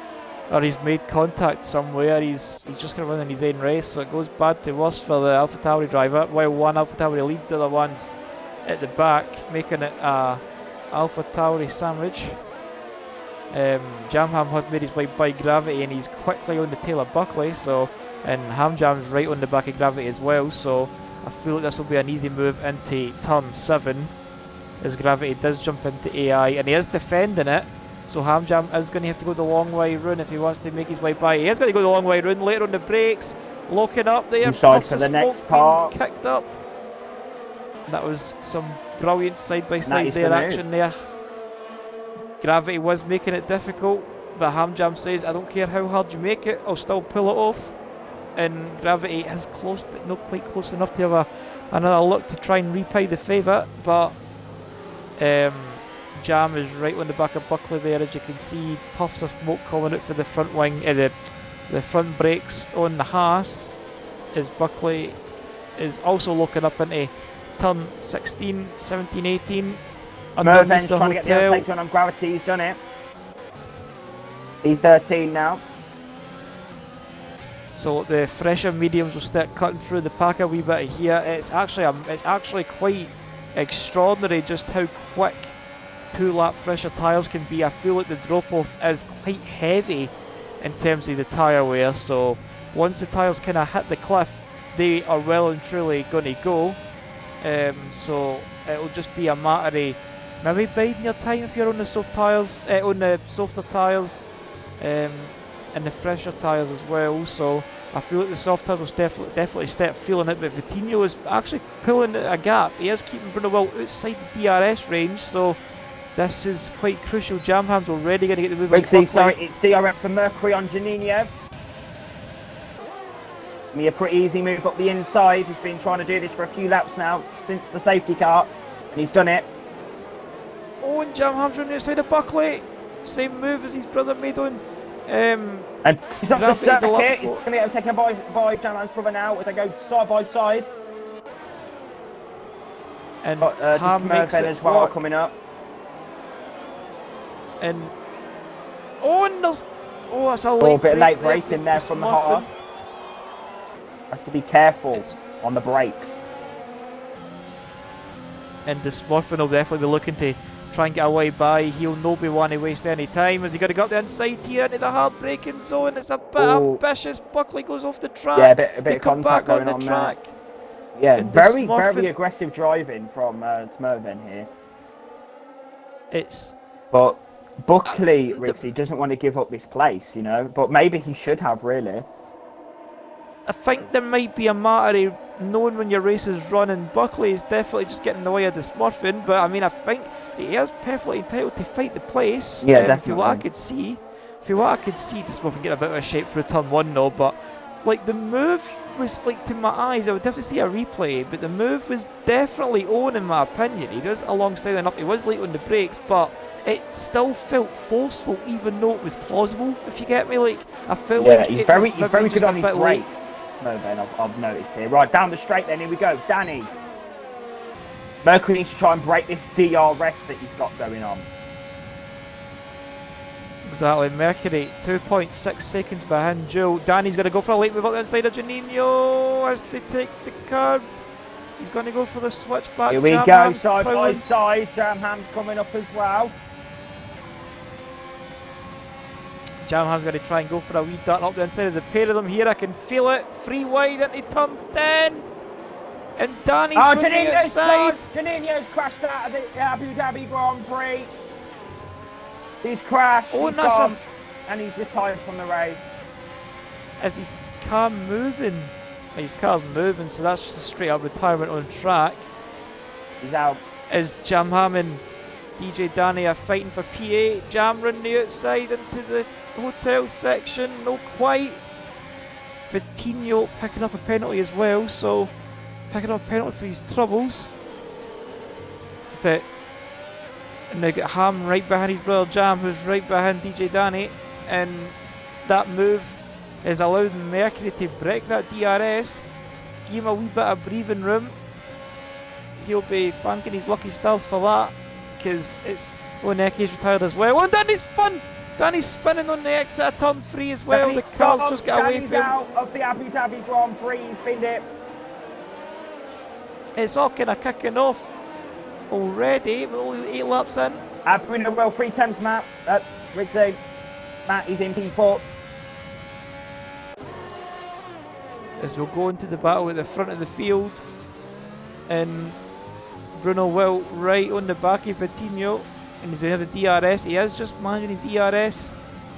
made contact somewhere. He's just going to run in his own race, so it goes bad to worse for the Alpha Tauri driver. While one Alpha Tauri leads the other ones at the back, making it a Alpha Tauri sandwich. Jamham has made his way by Gravity, and he's quickly on the tail of Buckley, and Hamjam's right on the back of Gravity as well, so I feel like this will be an easy move into turn 7 as Gravity does jump into AI, and he is defending it. So Hamjam is going to have to go the long way run if he wants to make his way by. He is going to go the long way run later on the brakes, locking up there. Inside for the next part. Kicked up. That was some brilliant side-by-side there action there. Gravity was making it difficult, but Hamjam says, I don't care how hard you make it, I'll still pull it off. And Gravity is close, but not quite close enough to have another look to try and repay the favour. But Jam is right on the back of Buckley there, as you can see. Puffs of smoke coming out for the front wing, the front brakes on the Haas, as Buckley is also looking up into turn 16, 17, 18. Mervin's trying to get the overtake on Gravity. He's done it. E13 now. So the fresher mediums will start cutting through the pack a wee bit here. It's actually quite extraordinary just how quick 2-lap fresher tyres can be. I feel like the drop-off is quite heavy in terms of the tyre wear. So once the tyres kind of hit the cliff, they are well and truly going to go. So it'll just be a matter of maybe biding your time if you're on the soft tyres, on the softer tyres, and the fresher tyres as well. So I feel like the soft tyres will definitely start feeling it. But Vitinho is actually pulling a gap. He is keeping Bruno well outside the DRS range. So this is quite crucial. Jamham's already going to get the move. Rigsy, sorry, it's DRS for Mercury on Janino. A pretty easy move up the inside. He's been trying to do this for a few laps now since the safety car, and he's done it. Oh, and Jamham's running outside of Buckley. Same move as his brother made on. And he's up the circuit. He's going to get taken by Jamham's brother now as they go side by side. And Ham makes it as well coming up. And that's a bit late braking there from the Haas. Has to be careful on the brakes. And the Smurfin will definitely be looking to try and get away by. He'll not be wanting to waste any time as he got to go up the inside here into the hard braking zone. It's a bit ambitious. Buckley goes off the track. Yeah, a bit of contact going on there. Yeah, and very aggressive driving from Smurfin here. But Buckley, Rigsy, doesn't want to give up this place, you know. But maybe he should have, really. I think there might be a matter of knowing when your race is running. Buckley is definitely just getting in the way of the Smurfing, but I mean, I think he is perfectly entitled to fight the place. Yeah, definitely. If you what I could see, the Smurfing get a bit of a shape through turn 1 though, but like the move was, like, to my eyes, I would definitely see a replay, but the move was definitely on in my opinion. He does alongside enough, he was late on the brakes, but it still felt forceful even though it was plausible, if you get me. Like, I felt like he's very good on his brakes. Snowman, I've noticed here. Right, down the straight then, here we go. Danny. Mercury needs to try and break this DRS that he's got going on. Exactly, Mercury 2.6 seconds behind Joe. Danny's going to go for a late move up the inside of Janino as they take the curb. He's going to go for the switchback. Here we go, side by side. Jamham's coming up as well. Jamham's going to try and go for a wee dart up the inside of the pair of them here. I can feel it. Free wide into turn 10. And Danny's outside. Janino's crashed out of the Abu Dhabi Grand Prix. He's crashed, he's gone, and he's retired from the race. Is his car moving? His car's moving, so that's just a straight up retirement on track. He's out. As Jamham and DJ Danny are fighting for P8. Jam running the outside into the hotel section, no quite. Vitinho picking up a penalty as well, so picking up a penalty for his troubles. But now got Ham right behind his brother Jam, who's right behind DJ Danny, and that move has allowed Mercury to break that DRS, give him a wee bit of breathing room. He'll be thanking his lucky stars for that, because it's Oneke's retired as well. Oh, Danny's spun! Danny's spinning on the exit of turn 3 as well. The car's just got away from him. Out of the Abu Dhabi Grand Prix, he's binned it. It's all kind of kicking off already. We're only 8 laps in. Bruno, well, 3 times Matt. Rigsy. Matt, he's in P4. As we'll go into the battle at the front of the field. And Bruno Will right on the back of Vitinho, and he's going to have the DRS. He is just managing his ERS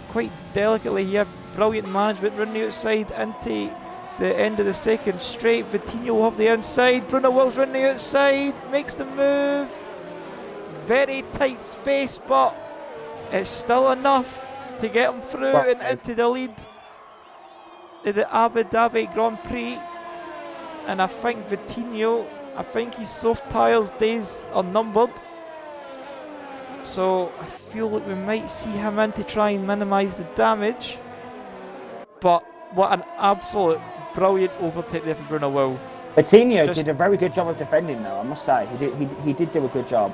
quite delicately here. Brilliant management, running outside into the end of the second straight. Vitinho will have the inside. Bruno Will's running outside, makes the move. Very tight space, but it's still enough to get him through and into the lead in the Abu Dhabi Grand Prix. And I think Vitinho, his soft tyres days are numbered. So I feel like we might see him in to try and minimise the damage. But what an absolute brilliant overtake there for Bruno Will. Vitinho did a very good job of defending though, I must say. He did do a good job.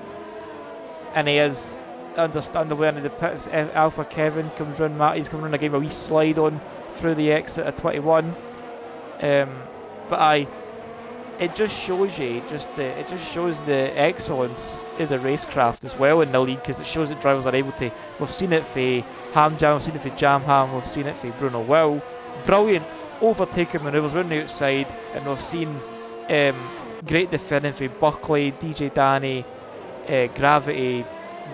And he is understandably into the pits. Alpha Kevin comes round, Matty's coming round again, a wee slide on through the exit at 21. But it just shows you, it just shows the excellence of the racecraft as well in the league, because it shows that drivers are able to. We've seen it for Hamjam, we've seen it for Jamham, we've seen it for Bruno Will. Brilliant overtaking manoeuvres round the outside, and we've seen great defending for Buckley, DJ Danny, Gravity,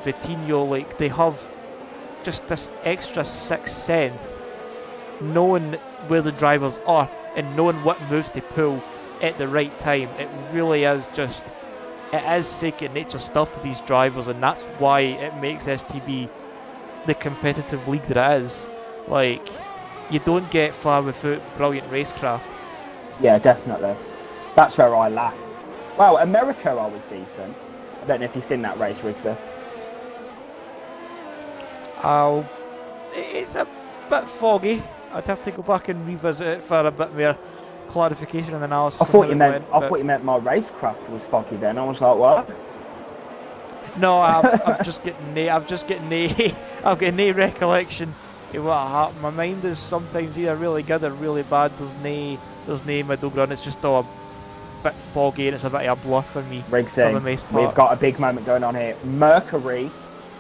Vitinho. Like, they have just this extra sixth sense, knowing where the drivers are and knowing what moves to pull at the right time. It really is just, it is second nature stuff to these drivers, and that's why it makes STB the competitive league that it is. Like, you don't get far without brilliant racecraft. Yeah, definitely. That's where I lack. Well, America I was decent. I don't know if you've seen that race, Riggsy. It's a bit foggy. I'd have to go back and revisit it for a bit more clarification and analysis. I thought you meant my racecraft was foggy then. I was like, what? No, I'm just getting I've got no recollection of what happened. My mind is sometimes either really good or really bad. There's no middle ground. It's just all a bit foggy and it's a bit of a blur for me. Riggsy, we've got a big moment going on here. Mercury,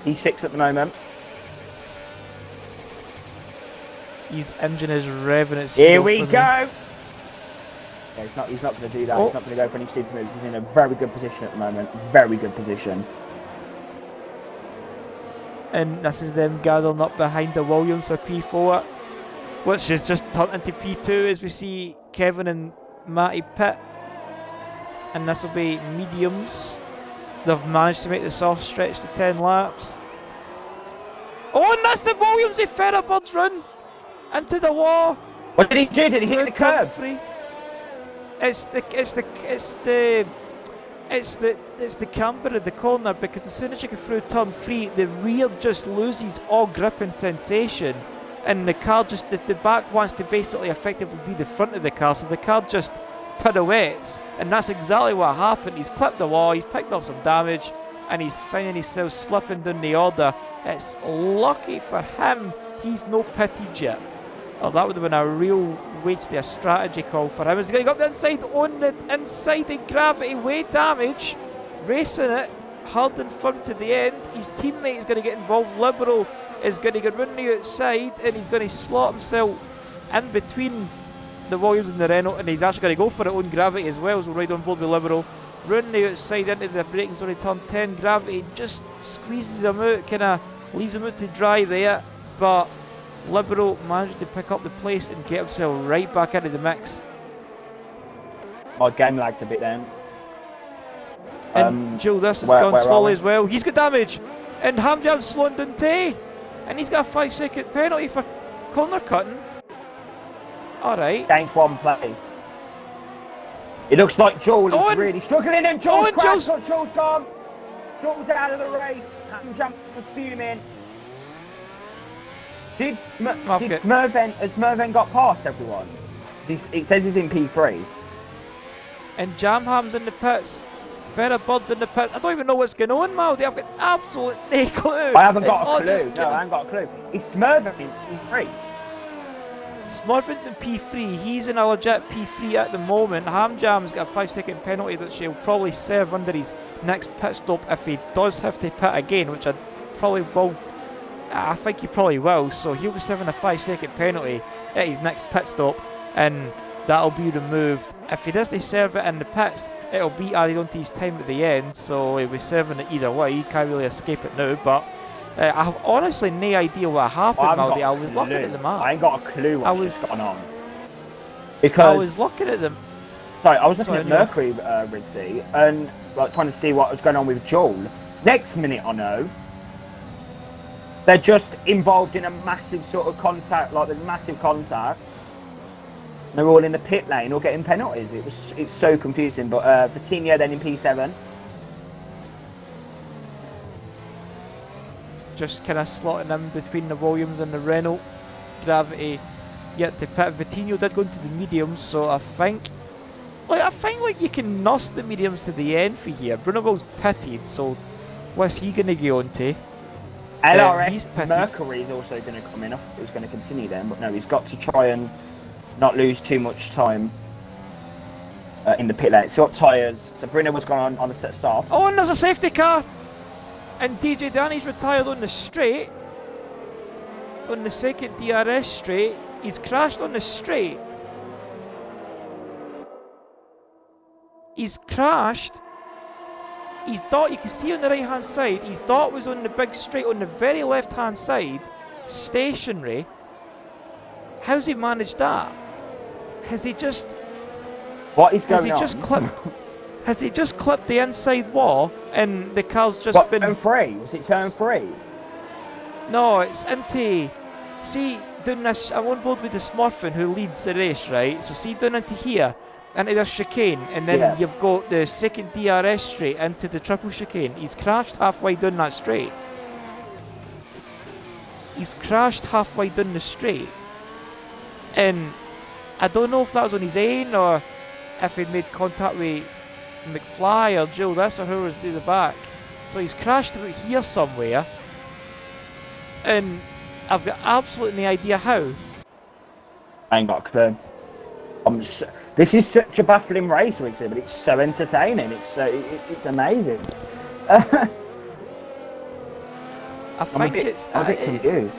P6 at the moment. His engine is revving its Here we go! Yeah, he's not going to do that. Oh. He's not going to go for any stupid moves. He's in a very good position at the moment. Very good position. And this is them gathering up behind the Williams for P4, which is just turned into P2 as we see Kevin and Matty pit. And this will be mediums. They've managed to make the soft stretch to 10 laps. Oh, and that's the Williams of Featherbirds run into the wall. What did he do? Did he hit the curb? It's the camber of the corner, because as soon as you go through turn 3, the rear just loses all grip and sensation, and the car just the back wants to basically effectively be the front of the car, so the car just pirouettes, and that's exactly what happened. He's clipped the wall, he's picked up some damage, and he's finding himself slipping down the order. It's lucky for him he's no pitted yet. Oh, that would have been a real waste of a strategy call for him. He's going to go up the inside, on the inside of Gravity, way damage, racing it hard and firm to the end. His teammate is going to get involved. Liberal is going to go round the outside, and he's going to slot himself in between the Williams and the Renault, and he's actually going to go for it on Gravity as well, so we'll ride on board with Liberal. Round the outside into the braking zone of turn 10, Gravity just squeezes him out, kind of leaves him out to dry there, but Liberal managed to pick up the place and get himself right back into the mix. My game lagged a bit then. And Joe, this has gone slowly as well. He's got damage, and Hamjam's slowing down too, and he's got a 5-second penalty for corner cutting. Alright. Gained one place. It looks like Joel is really struggling, and Joel's crashed. Joel's gone. Joel's out of the race. Hamjam was fuming. Has Merven got past everyone? It says he's in P3. And Jamham's in the pits. Featherbirds in the pits. I don't even know what's going on, Maldy. I've got absolute no clue. I haven't got a clue. No, I haven't got a clue. Is Smurven in P3? Smurven's in P3. He's in a legit P3 at the moment. Hamjam's got a 5-second penalty that she'll probably serve under his next pit stop if he does have to pit again, which I probably will. I think he probably will, so he'll be serving a 5-second penalty at his next pit stop, and that'll be removed. If he doesn't serve it in the pits, it'll beat Aridontes's time at the end, so he'll be serving it either way. He can't really escape it now, but I have honestly no idea what happened, Maldy. I was looking at the map. I ain't got a clue what's just gone on. Because I was looking at them. Sorry, I was looking at Mercury, Rigsy, and like trying to see what was going on with Joel. Next minute I know, they're just involved in a massive sort of contact, like there's massive contact. They're all in the pit lane or getting penalties. It's so confusing. But Vitinha then in P7. Just kind of slotting in between the Williams and the Renault. Gravity yet to pit. Vitinha did go into the mediums, so I think you can nurse the mediums to the end for here. Brunel's pitted, so what's he going to go on to? LRS Mercury is also going to come in. I thought it was going to continue then, but no, he's got to try and not lose too much time in the pit lane. So what tyres? So Bruno was gone on the set of softs. Oh, and there's a safety car! And DJ Danny's retired on the straight. On the second DRS straight. He's crashed on the straight. He's crashed. His dot, you can see on the right hand side, his dot was on the big straight on the very left hand side, stationary. How's he managed that? Has he just... What is going on? Has he just clipped the inside wall and the car's just been... Turn 3? Was it turn 3? No, it's into... See, doing this, I'm on board with the Smurfing who leads the race, right? So see down into here, into the chicane, and then you've got the second DRS straight into the triple chicane. He's crashed halfway down that straight. He's crashed halfway down the straight. And I don't know if that was on his own or if he'd made contact with McFly or Jill this or who was to the back. So he's crashed about here somewhere. And I've got absolutely no idea how. I ain't got a clue. This is such a baffling race, Rigsy, but it's so entertaining. It's amazing. I think it's I'm a bit confused.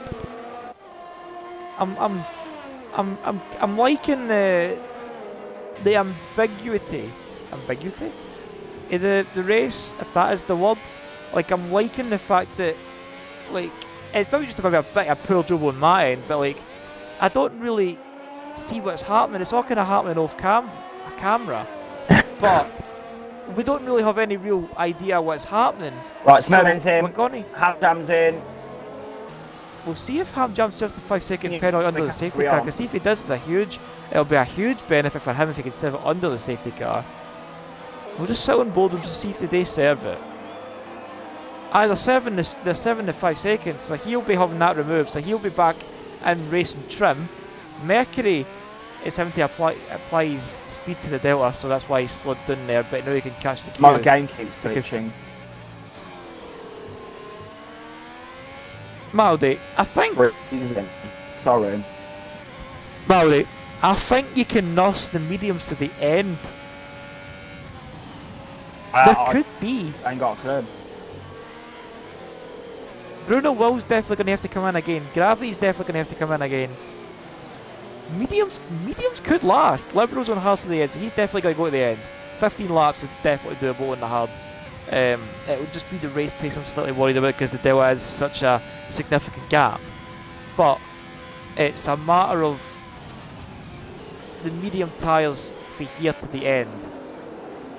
I'm liking the ambiguity in the race, if that is the word. Like, I'm liking the fact that, like, it's probably just a bit of poor dribble on my end, but like, I don't really see what's happening. It's all kind of happening off camera, but we don't really have any real idea what's happening. Right, Smerlin's in. Hamjam's in. We'll see if Hamjam's just a 5-second penalty under the safety car. Because if he does, it'll be a huge benefit for him if he can serve it under the safety car. We'll just sit on board and just see if they serve it. They're serving the 5 seconds, so he'll be having that removed. So he'll be back in racing trim. Mercury is having to apply his speed to the delta, so that's why he slid down there. But now he can catch the queue. My game keeps glitching. Maldy, I think... Sorry. Maldy, I think you can nurse the mediums to the end. There could be. I ain't got a clue. Bruno Will's definitely going to have to come in again. Gravity's definitely going to have to come in again. Mediums could last. Liberal's on hards to the end, so he's definitely going to go to the end. 15 laps is definitely doable on the hards. It would just be the race pace I'm slightly worried about because the delta is such a significant gap. But it's a matter of the medium tyres for here to the end.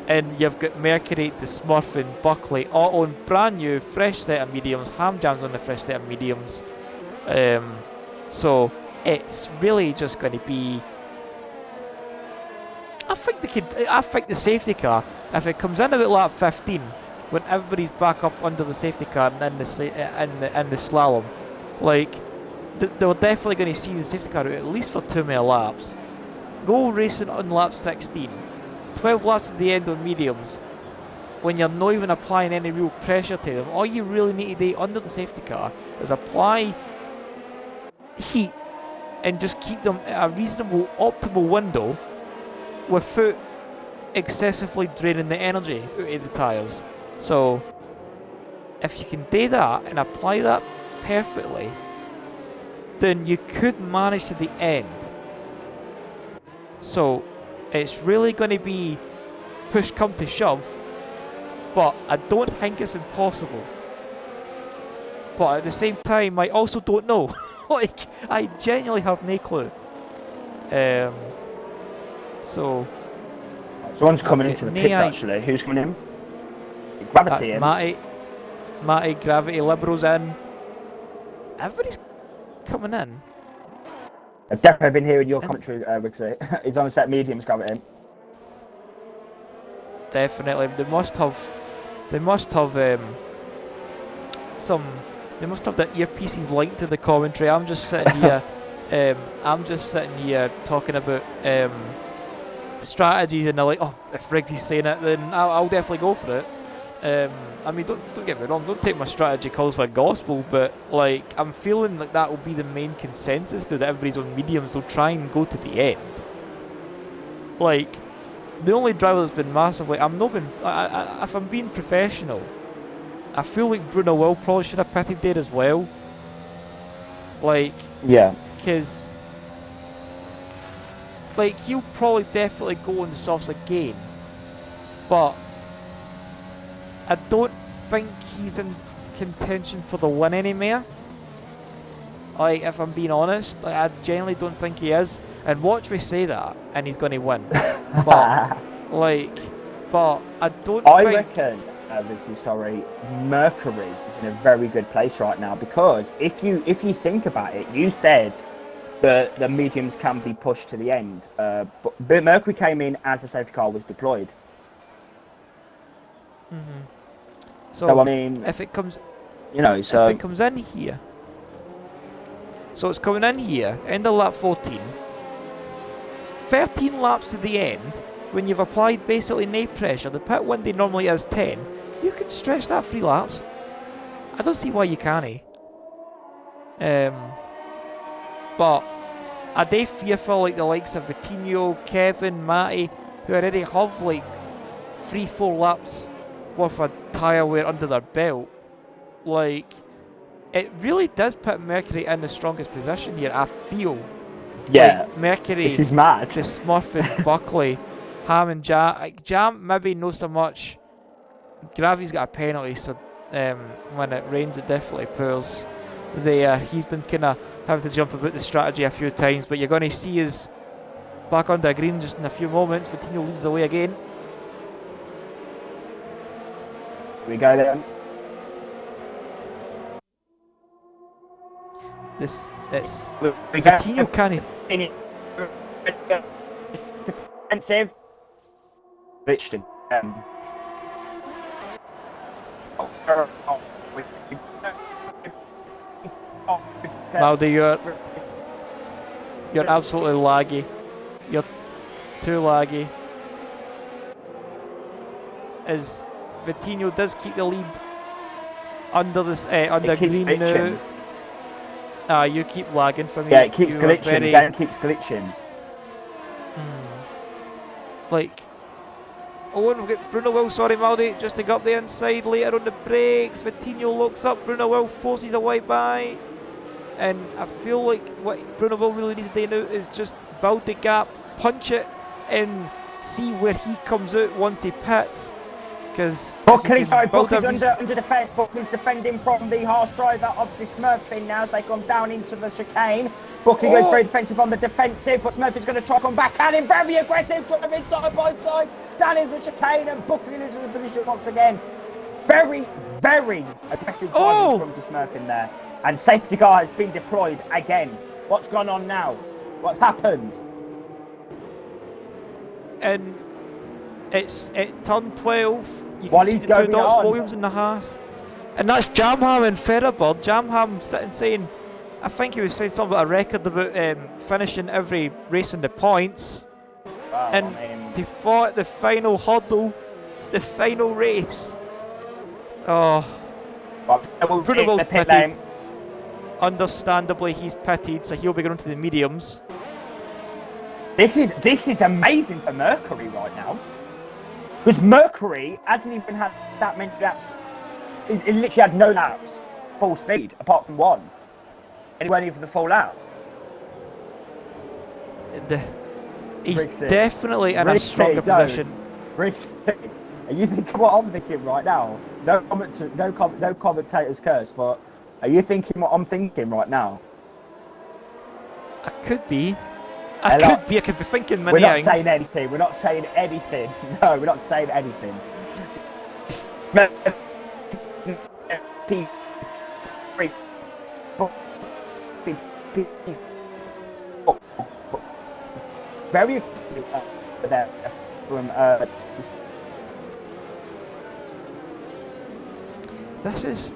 And you've got Mercury, the Smurfing, Buckley, all on brand new, fresh set of mediums. Hamjam's on the fresh set of mediums. So it's really just going to be... I think the safety car, if it comes in about lap 15, when everybody's back up under the safety car and in the slalom, like, they were definitely going to see the safety car out at least for 2 more laps. Go racing on lap 16. 12 laps at the end on mediums, when you're not even applying any real pressure to them. All you really need to do under the safety car is apply heat and just keep them at a reasonable, optimal window without excessively draining the energy out of the tyres. So if you can do that and apply that perfectly, then you could manage to the end. So it's really going to be push come to shove, but I don't think it's impossible. But at the same time, I also don't know. Like, I genuinely have no clue. So one's coming into the pits actually. Who's coming in? Gravity in. Matty, Gravity, Liberals in. Everybody's coming in. I've definitely been hearing your commentary, Rigsy. He's on a set mediums, Gravity. Definitely, they must have their earpieces linked to the commentary. I'm just sitting here, talking about strategies, and they're like, oh, if Rigsy's saying it, then I'll definitely go for it. I mean, don't get me wrong, don't take my strategy calls for gospel, but like, I'm feeling like that will be the main consensus now that everybody's on mediums. They'll try and go to the end. Like, the only driver that's been massively, if I'm being professional, I feel like Bruno Will probably should have pitted there as well. Like, yeah, because like, he'll probably definitely go on the softs again, but I don't think he's in contention for the win anymore. Like, if I'm being honest, like, I genuinely don't think he is. And watch me say that, and he's going to win. But I don't. I reckon, sorry, Mercury is in a very good place right now, because if you think about it, you said the mediums can be pushed to the end, but Mercury came in as the safety car was deployed. Mm-hmm. So I mean, if it comes, if it comes in here, so it's coming in here, end of lap 14, 13 laps to the end, when you've applied basically no pressure. The pit window normally is 10. You can stretch that 3 laps. I don't see why you can't. But I do fearful like the likes of Vitinho, Kevin, Matty, who already have like 3-4 laps worth of tyre wear under their belt. Like, it really does put Mercury in the strongest position here, I feel. Yeah, like Mercury, this is mad. The Smurf and Buckley, Ham and Jam. Like, Jam maybe not so much. Gravy's got a penalty, so when it rains it definitely pours there. He's been kind of having to jump about the strategy a few times, but you're going to see us back on the green just in a few moments. Vitinho leads the way again. We go then. This Vitinho can't. Defensive. Richard. Maldy, you're absolutely laggy. You're too laggy. As Vitinho does keep the lead under this under green now. You keep lagging for me. Yeah, it keeps glitching. The game keeps glitching. Like, oh, and we've got Bruno Will, sorry Maldy, just to go up the inside later on the brakes. Vitinho looks up, Bruno Will forces a wide by. And I feel like what Bruno Will really needs to do now is just build the gap, punch it, and see where he comes out once he pits. Because Buckley's under defence. Buckley's defending from the harsh driver of this Smurfing now as they come down into the chicane. Buckley goes very defensive on the defensive, but Smurfy's going to try to come back at him. Very aggressive, driving side by side down into the chicane, and Buckley loses the position once again. Very, very aggressive driving from the Smurfing there. And safety car has been deployed again. What's gone on now? What's happened? And it's at turn 12. You While can he's see the two going dots, on. Williams in the Haas. And that's Jamham and Ferrabird. Jamham sitting saying, I think he was saying something about a record about finishing every race in the points. Wow, and they fought the final hurdle, the final race. Oh. Well, Bruno Will's pitted. Understandably, he's pitted, so he'll be going to the mediums. This is amazing for Mercury right now. Because Mercury hasn't even had that many laps. It literally had no laps full speed, apart from one. And he went in for the full lap. He's definitely in a stronger position. Reese, are you thinking what I'm thinking right now? No commentator's curse, but are you thinking what I'm thinking right now? I could be. I could be thinking many things. We're not things. saying anything. We're not saying anything. No, we're not saying anything. Very there from just. This is.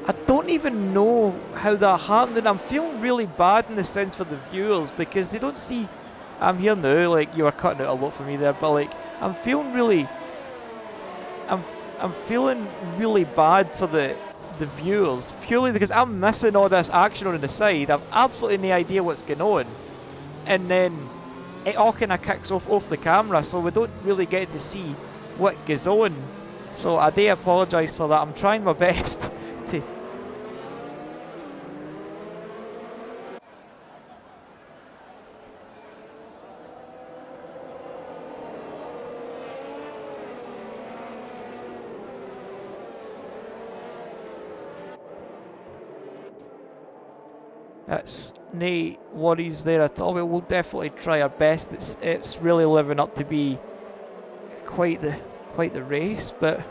I don't even know how that happened, and I'm feeling really bad in the sense for the viewers because they don't see. I'm here now, like you were cutting out a lot for me there, but like I'm feeling really. I'm feeling really bad for the viewers purely because I'm missing all this action on the side. I've absolutely no idea what's going on, and then it all kind of kicks off the camera, so we don't really get to see what goes on. So I do apologise for that. I'm trying my best to. That's no worries there at all. We'll definitely try our best. It's really living up to be quite the race, but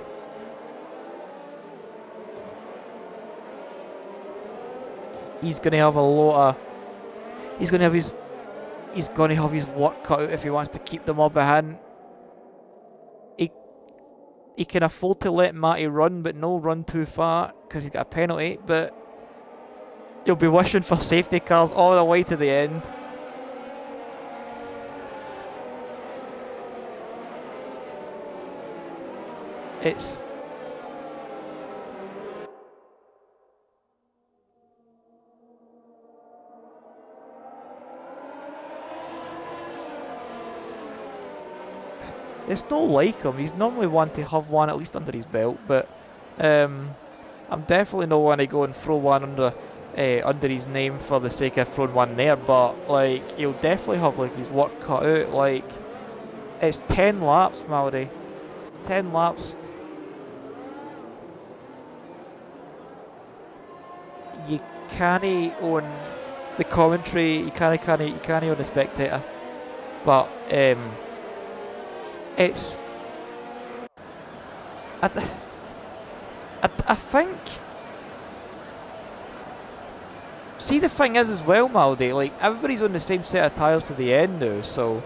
he's gonna have a lot of. He's gonna have his work cut out if he wants to keep them all behind. He can afford to let Matty run, but no run too far because he's got a penalty. But you'll be wishing for safety cars all the way to the end. It's not like him. He's normally one to have one at least under his belt, but I'm definitely not one to go and throw one under his name for the sake of throwing one there. But like he'll definitely have like his work cut out. Like it's 10 laps, Maori. 10 laps. You can't own the commentary. You can't own the spectator. But it's. I think. See, the thing is as well, Maldi, like everybody's on the same set of tyres to the end now, so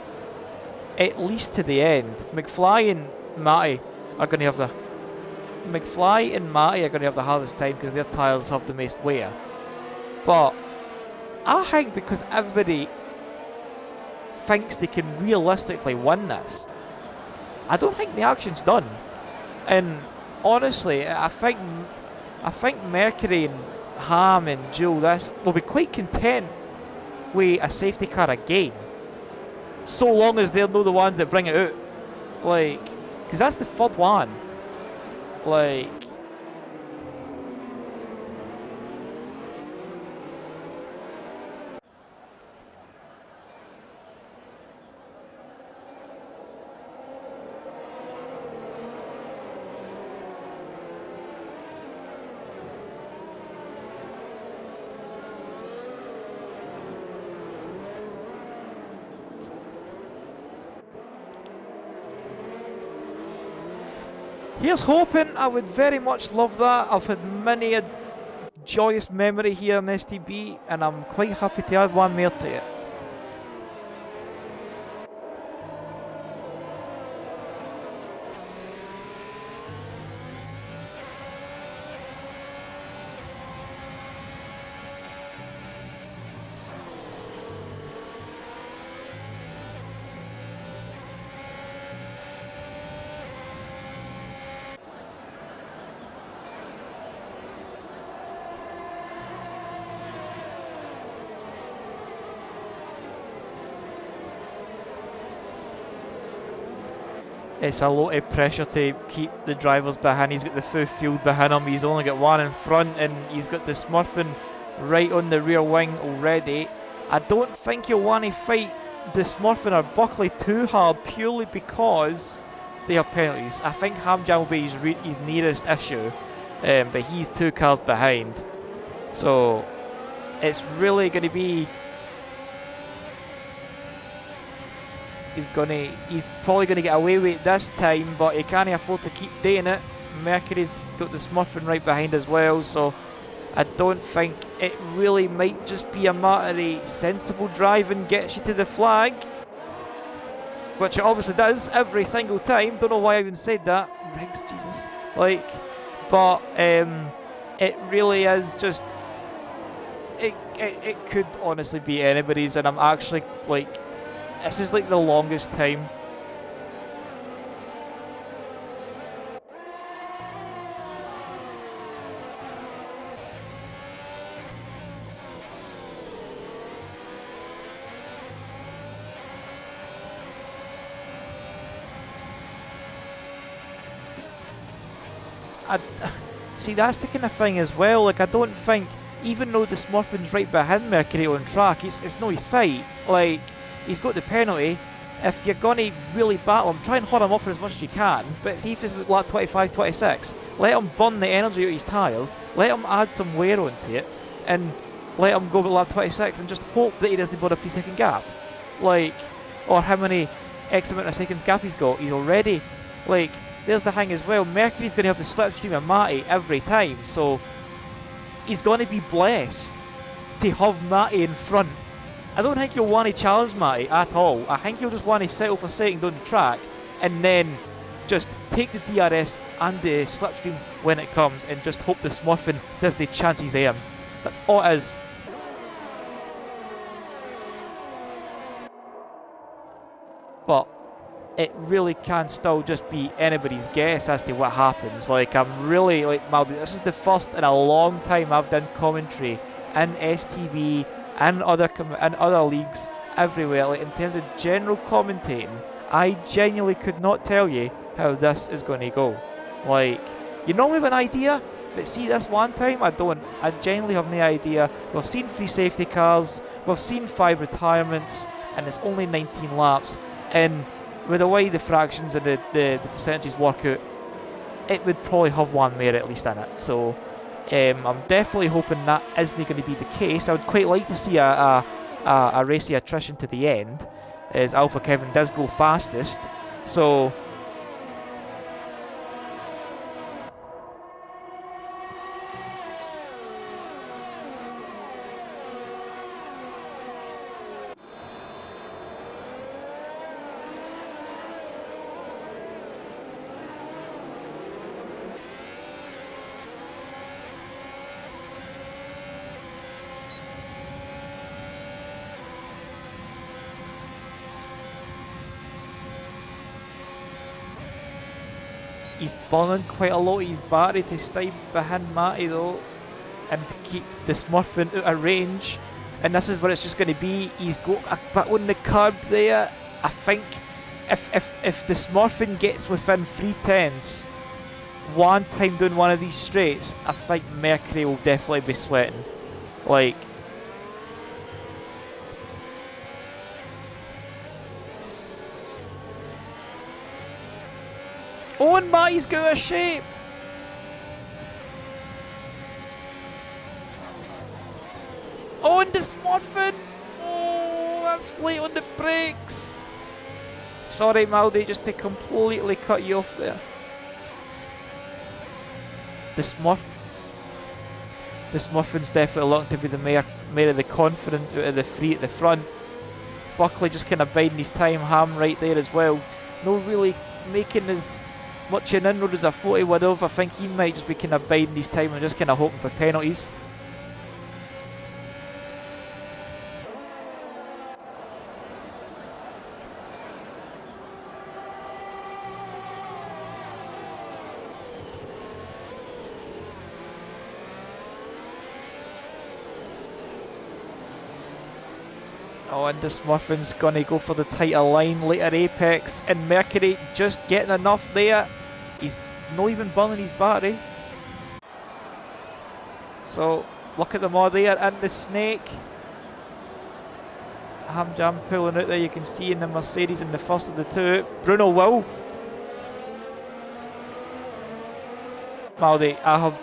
at least to the end, McFly and Matty are going to have the. McFly and Matty are going to have the hardest time because their tyres have the most wear. But I think because everybody thinks they can realistically win this, I don't think the action's done. And honestly, I think Mercury and Ham and Joe this will be quite content with a safety car again, so long as they're not the ones that bring it out. Like, because that's the third one. Like, here's hoping. I would very much love that. I've had many a joyous memory here in STB, and I'm quite happy to add one more to it. It's a lot of pressure to keep the drivers behind. He's got the full field behind him. He's only got one in front, and he's got the Smurfing right on the rear wing already. I don't think he'll want to fight the Smurfing are buckling too hard purely because they have penalties. I think Hamjam will be his nearest issue, but he's 2 cars behind. So it's really going to be... He's probably going to get away with it this time, but he can't afford to keep doing it. Mercury's got the Smurfing right behind as well, so I don't think it really might just be a matter of sensible driving gets you to the flag, which it obviously does every single time. Don't know why I even said that. Riggs, Jesus. Like, but it really is just... It could honestly be anybody's, and I'm actually, like... This is like the longest time. See, that's the kind of thing as well. Like, I don't think, even though the Smurfing's right behind Mercury on track, it's no his fight. Like, he's got the penalty. If you're going to really battle him, try and hold him up for as much as you can. But see if it's lap 25, 26. Let him burn the energy out of his tyres. Let him add some wear onto it. And let him go to lap 26 and just hope that he doesn't burn a 3-second gap. Like, or how many X amount of seconds gap he's got. He's already, like... There's the thing as well, Mercury's going to have the slipstream of Matty every time, so he's going to be blessed to have Matty in front. I don't think he'll want to challenge Matty at all. I think he'll just want to settle for second on the track and then just take the DRS and the slipstream when it comes and just hope the Smurfing does the chances there. That's all it is. But it really can still just be anybody's guess as to what happens. Like, I'm really, like, this is the first in a long time I've done commentary in STB and other leagues everywhere. Like, in terms of general commentating, I genuinely could not tell you how this is going to go. Like, you normally have an idea, but see, this one time I don't. I genuinely have no idea. We've seen 3 safety cars, we've seen 5 retirements, and it's only 19 laps. And with the way the fractions and the percentages work out, it would probably have 1 mare at least in it. So I'm definitely hoping that isn't going to be the case. I would quite like to see a racy attrition to the end, as Alpha Kevin does go fastest. So he's burning quite a lot of his battery to stay behind Matty though, and to keep the Smurfing out of range. And this is where it's just going to be. He's got a bit on the curb there. I think if the Smurfing gets within 3/10 one time doing one of these straights, I think Mercury will definitely be sweating. Like, oh, and Matty's got out of shape. Oh, and the Smurfing. Oh, that's late on the brakes. Sorry, Maldy, just to completely cut you off there. The Smurfing's definitely looking to be the mare of the confident out of the 3 at the front. Buckley just kind of biding his time, Ham right there as well. No really making as much an inroad as I thought he would have. I think he might just be kind of biding his time and just kind of hoping for penalties. Oh, and the Smurfing's going to go for the tighter line, later apex, and Mercury just getting enough there. He's not even burning his battery. So, look at them all there, and the snake. Hamjam pulling out there. You can see in the Mercedes in the first of the two. Bruno will. Maldi, I have.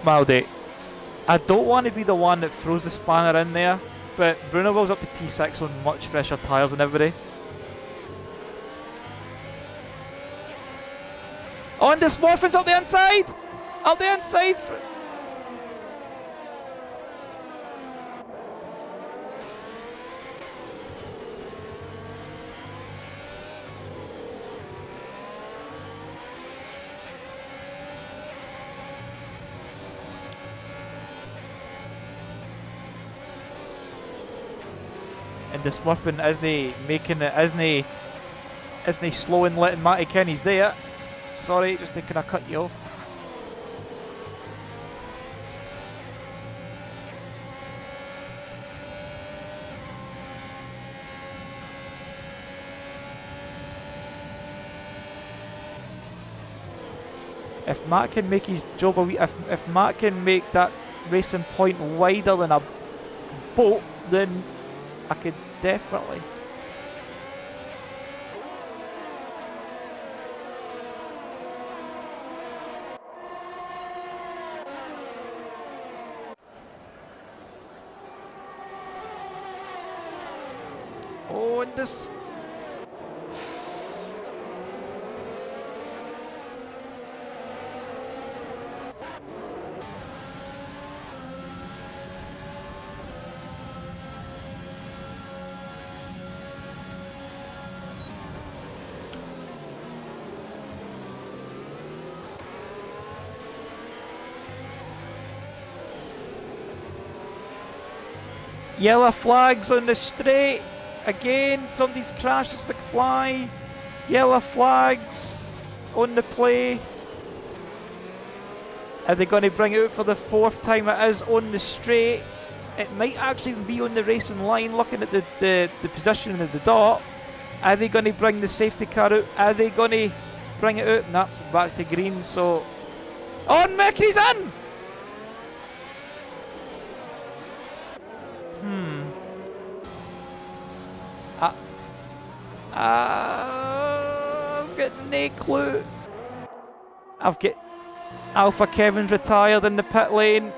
Maldi. I don't want to be the one that throws the spanner in there, but Bruno Will's up to P6 on much fresher tyres than everybody. On the Smurfins up the inside! Up the inside! And the Smurfin isn't making it, isn't slowing, letting Matty Kenny's there. Sorry, just to kind of cut you off. If Matt can make his job if Matt can make that racing point wider than a boat, then I could definitely. Oh, and this. Yellow flags on the straight. Again, somebody's crashed as McFly. Yellow flags on the play. Are they going to bring it out for the fourth time? It is on the straight. It might actually even be on the racing line, looking at the positioning of the dot. Are they going to bring the safety car out? Are they going to bring it out? Nah, back to green, so... Oh, Mercury's in! I've got no clue. I've got Alpha Kevin's retired in the pit lane.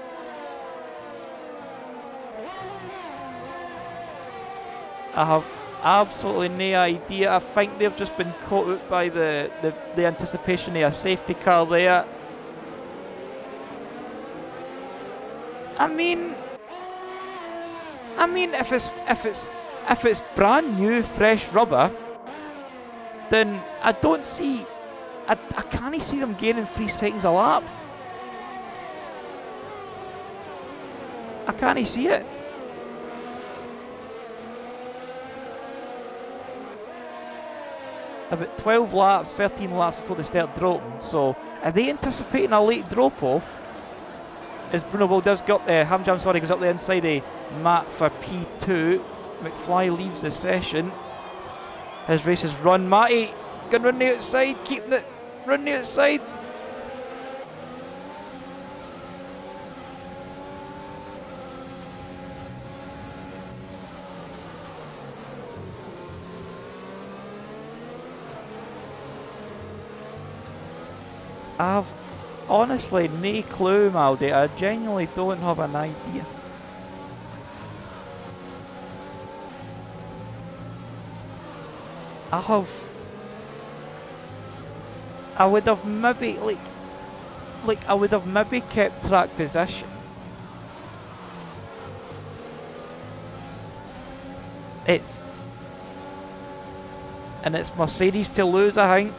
I have absolutely no idea. I think they've just been caught out by the anticipation of a safety car there. I mean, if it's brand new, fresh rubber, then I don't see. I can't see them gaining 3 seconds a lap. I can't see it. About 12 laps, 13 laps before they start dropping. So, are they anticipating a late drop-off? As Bruno Will does go up there, Hamjam, sorry, goes up the inside of Matt for P2. McFly leaves the session. His race is run. Matty going run the outside, keeping it, run the outside. I've honestly no clue, Maldi. I genuinely don't have an idea. I would have maybe I would have maybe kept track position. It's Mercedes to lose, I think.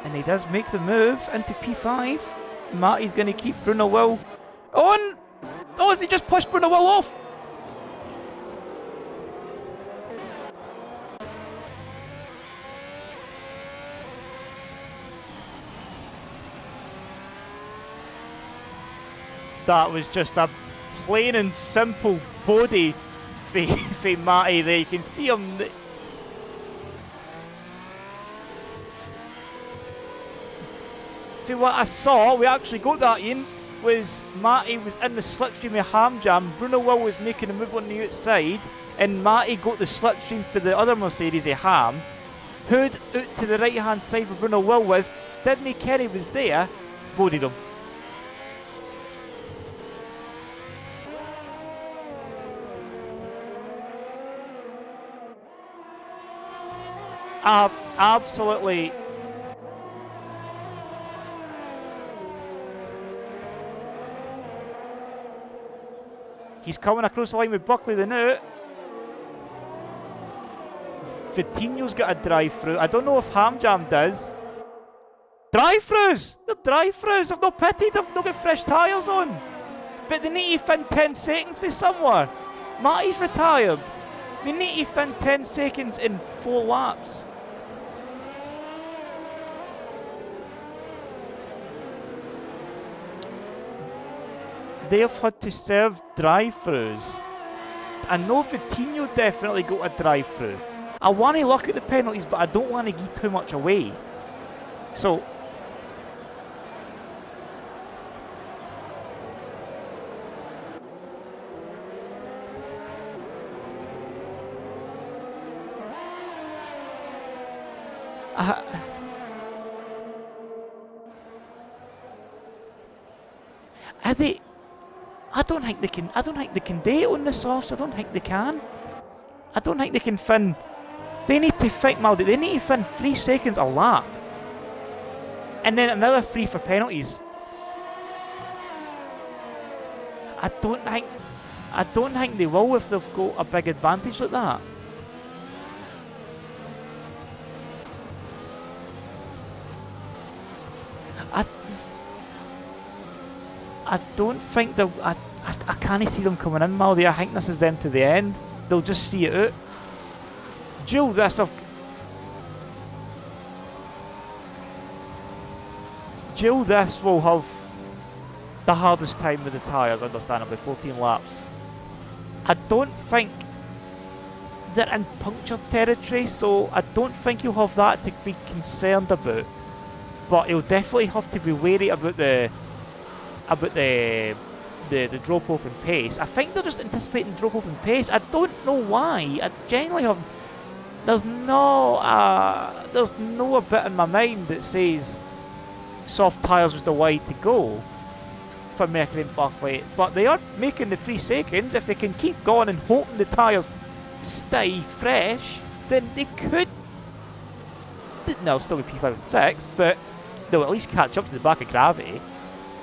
And he does make the move into P5. Matty's going to keep Bruno Will on. Oh, has he just pushed Bruno Will off? That was just a plain and simple body for Matty there. You can see him. For what I saw, we actually got that in, was Matty was in the slipstream of Ham Jam. Bruno Will was making a move on the outside, and Matty got the slipstream for the other Mercedes of Ham. Hood out to the right hand side where Bruno Will was. Didn't Kerry was there, bodied him. Absolutely. He's coming across the line with Buckley the now. Vitinho's got a drive-through. I don't know if Ham Jam does. Drive-throughs! They're drive-throughs. I've not pitted. I've not got fresh tyres on. But they need to fin 10 seconds for someone. Matty's retired. They need to fin 10 seconds in 4 laps. They have had to serve drive-throughs. I know Vitinho definitely got a drive-through. I want to look at the penalties, but I don't want to give too much away. So, are they? I don't think they can. I don't think they can do it on the softs. I don't think they can. I don't think they can fin. They need to fight Maldi. They need to fin 3 seconds a lap, and then another 3 for penalties. I don't think they will if they've got a big advantage like that. I don't think they'll. I can't see them coming in, Maldi. I think this is them to the end. They'll just see it out. Jill, this will have the hardest time with the tyres, understandably, 14 laps. I don't think they're in puncture territory, so I don't think he'll have that to be concerned about. But he'll definitely have to be wary about the drop off in pace. I think they're just anticipating drop off in pace. I don't know why. I genuinely have. There's no bit in my mind that says soft tyres was the way to go for Mercury and Buckley. But they are making the 3 seconds. If they can keep going and hoping the tyres stay fresh, then they could. They'll still be P5 and 6, but they'll at least catch up to the back of Gravity.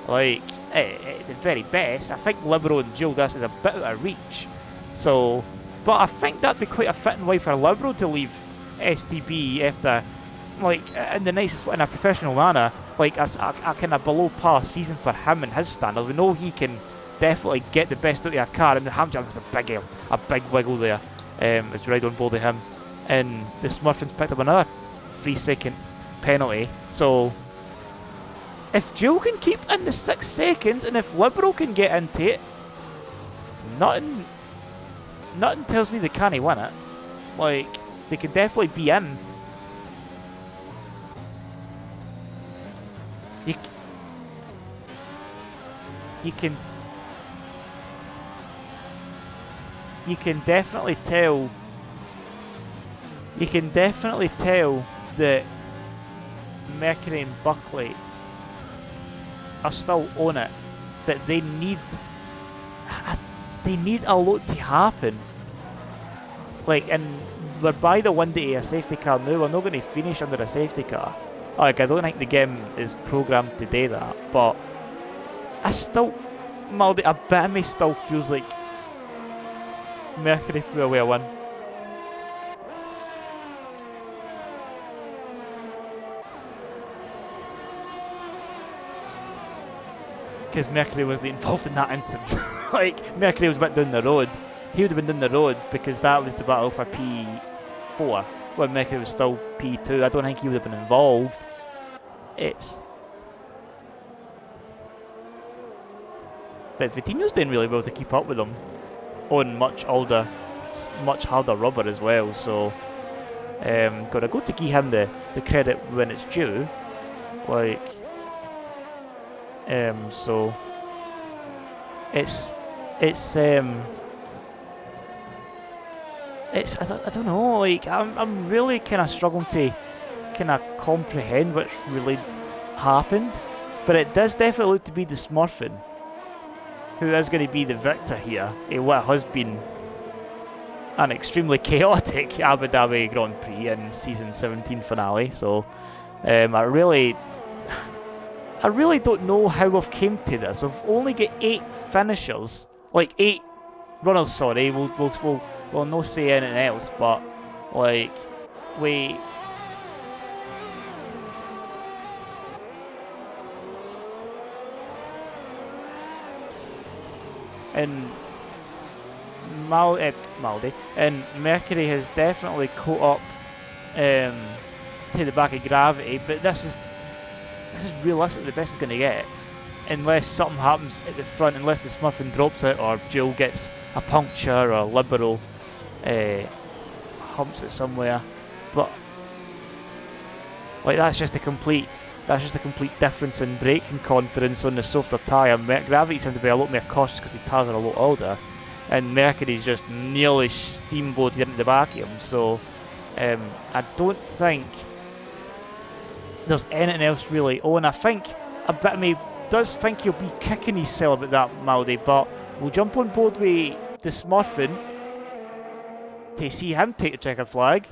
Like, at the very best, I think Libero and Jill this is a bit out of reach. So, but I think that'd be quite a fitting way for Libero to leave STB after, like, in the nicest way, in a professional manner, like a kind of below par season for him and his standards. We know he can definitely get the best out of a car, and the Ham Jam was a big wiggle there. It's right on board of him, and the Smurfins picked up another 3-second penalty. So, if Jill can keep in the 6 seconds, and if Libero can get into it, nothing tells me they can't win it. Like, they can definitely be in. You can definitely tell. You can definitely tell that Mercury and Buckley are still on it, but they need a lot to happen. Like, and we're by the window of a safety car now. We're not going to finish under a safety car. Like, I don't think the game is programmed to do that, but I still, Maldi, a bit of me still feels like Mercury flew away a win. because Mercury wasn't involved in that incident. Like, Mercury was a bit down the road. He would have been down the road because that was the battle for P4 when Mercury was still P2. I don't think he would have been involved. But Vitinho's doing really well to keep up with him on much harder rubber as well. So, gotta go to give him the credit when it's due. Like, so it's I don't know. Like, I'm really kind of struggling to kind of comprehend what's really happened. But it does definitely look to be the Smurfing who is going to be the victor here in what has been an extremely chaotic Abu Dhabi Grand Prix and season 17 finale. So I really don't know how we've came to this. We've only got 8 finishers, like 8 runners. Sorry, we'll not say anything else, but like we. And Maldi and Mercury has definitely caught up to the back of Gravity, but this is realistically the best it's going to get, unless something happens at the front, unless the Smurfing drops it or Jill gets a puncture or Liberal humps it somewhere. But like that's just a complete difference in braking confidence on the softer tyre. Gravity seems to be a lot more cautious because his tyres are a lot older, and Mercury's just nearly steamboated into the back of him. So I don't think there's anything else really on. I bit of me does think he'll be kicking himself about that, Maldi, but we'll jump on board with the Smurfing to see him take the checkered flag.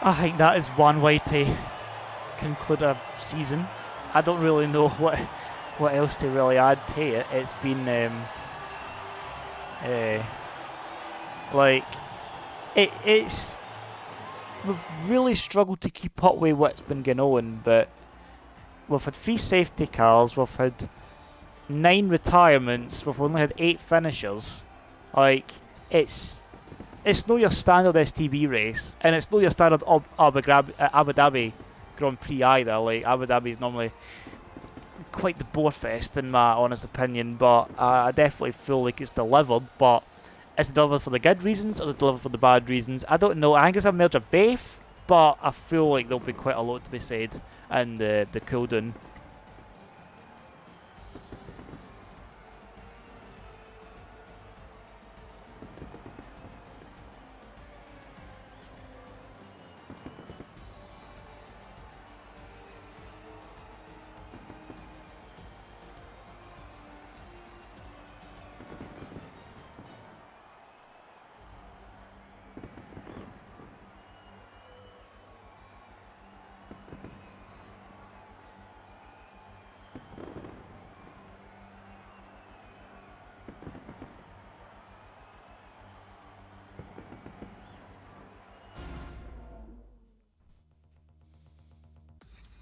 I think that is one way to conclude a season. I don't really know what else to really add to it. It's been we've really struggled to keep up with what's been going on, but we've had 3 safety cars, we've had 9 retirements, we've only had 8 finishers. Like, it's not your standard STB race, and it's not your standard Abu Dhabi Grand Prix either. Like, Abu Dhabi is normally quite the bore fest in my honest opinion, but I definitely feel like it's delivered. But is it delivered for the good reasons or is it delivered for the bad reasons? I don't know. I think it's a merge of both, but I feel like there'll be quite a lot to be said in the cooldown.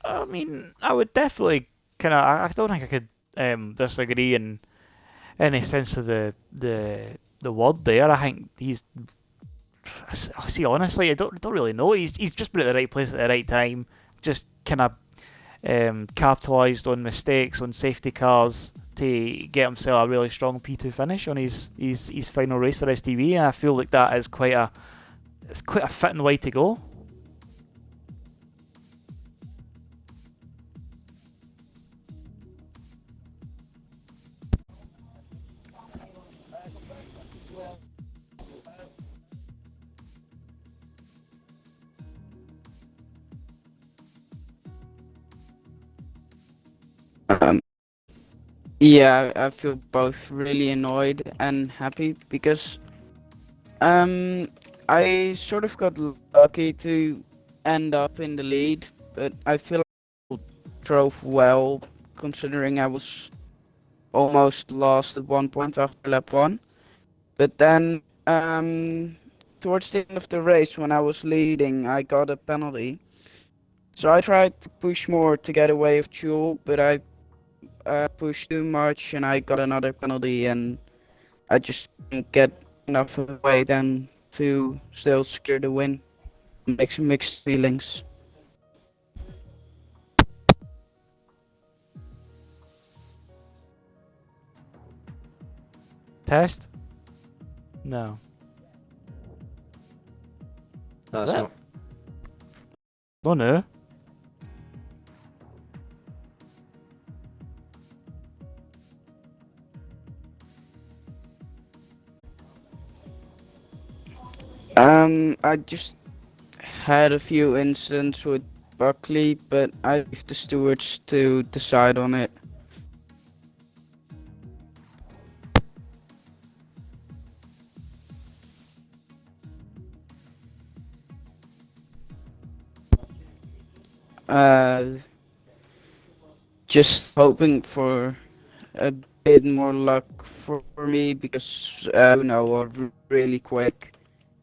I mean, I would definitely kind of. I don't think I could disagree in any sense of the word there. I think he's. See, honestly, I don't really know. He's just been at the right place at the right time. Just kind of capitalised on mistakes on safety cars to get himself a really strong P2 finish on his final race for STB, and I feel like that is quite a fitting way to go. Yeah, I feel both really annoyed and happy because I sort of got lucky to end up in the lead, but I feel like I drove well considering I was almost lost at one point after lap 1. But then towards the end of the race when I was leading, I got a penalty. So I tried to push more to get away with Jewel, but I pushed too much and I got another penalty, and I just didn't get enough away then to still secure the win. Mixed feelings. Test? No. No, it's not. Oh no. I just had a few incidents with Buckley, but I leave the stewards to decide on it. Just hoping for a bit more luck for me because are really quick,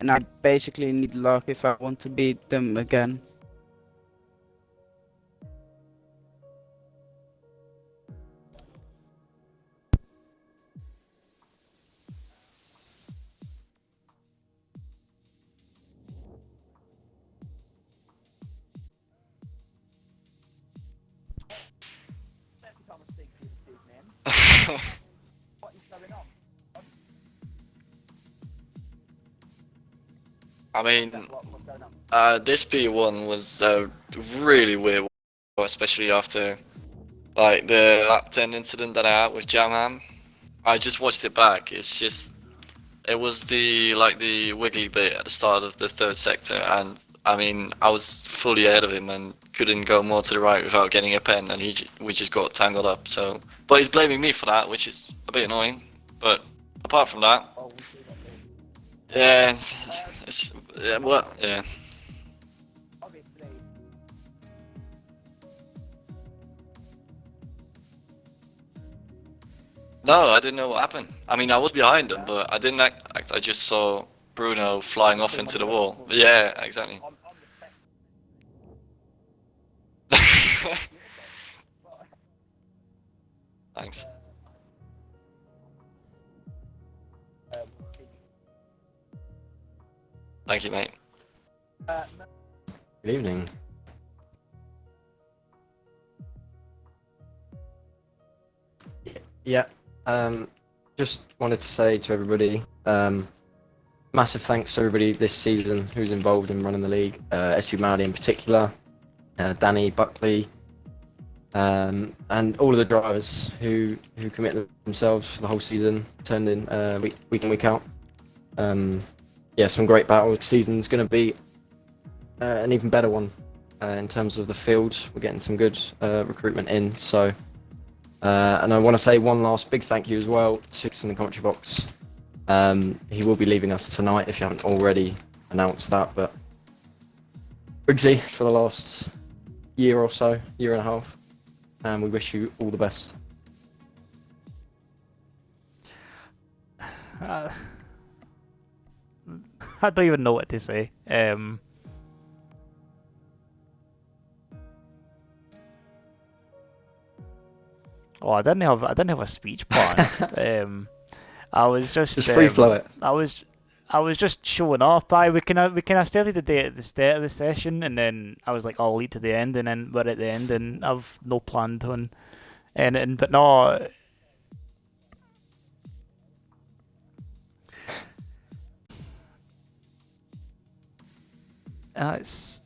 and I basically need luck if I want to beat them again. I mean, this P1 was really weird, especially after like the lap 10 incident that I had with Jamham. I just watched it back. It's just, it was the wiggly bit at the start of the third sector, and I mean, I was fully ahead of him and couldn't go more to the right without getting a pen, and we just got tangled up. So, but he's blaming me for that, which is a bit annoying. But apart from that, yeah, yeah. No, I didn't know what happened. I mean, I was behind him, but I didn't act. I just saw Bruno flying off into the wall. Yeah, exactly. Thanks. Thank you, mate. Good evening. Yeah, just wanted to say to everybody, massive thanks to everybody this season who's involved in running the league, SU Maudi in particular, Danny, Buckley, and all of the drivers who commit themselves for the whole season, turned in week in, week out. Yeah, some great battles. Season's going to be an even better one in terms of the field. We're getting some good recruitment in, so. And I want to say one last big thank you as well to Six in the commentary box. He will be leaving us tonight if you haven't already announced that, but Briggsy for the last year or so, year and a half, and we wish you all the best. I don't even know what to say. Oh, I didn't have a speech planned. I was just free flow it. I was just showing off. We kind of started the day at the start of the session, and then I was like, I'll lead to the end, and then we're at the end, and I've no planned on anything. But no, It's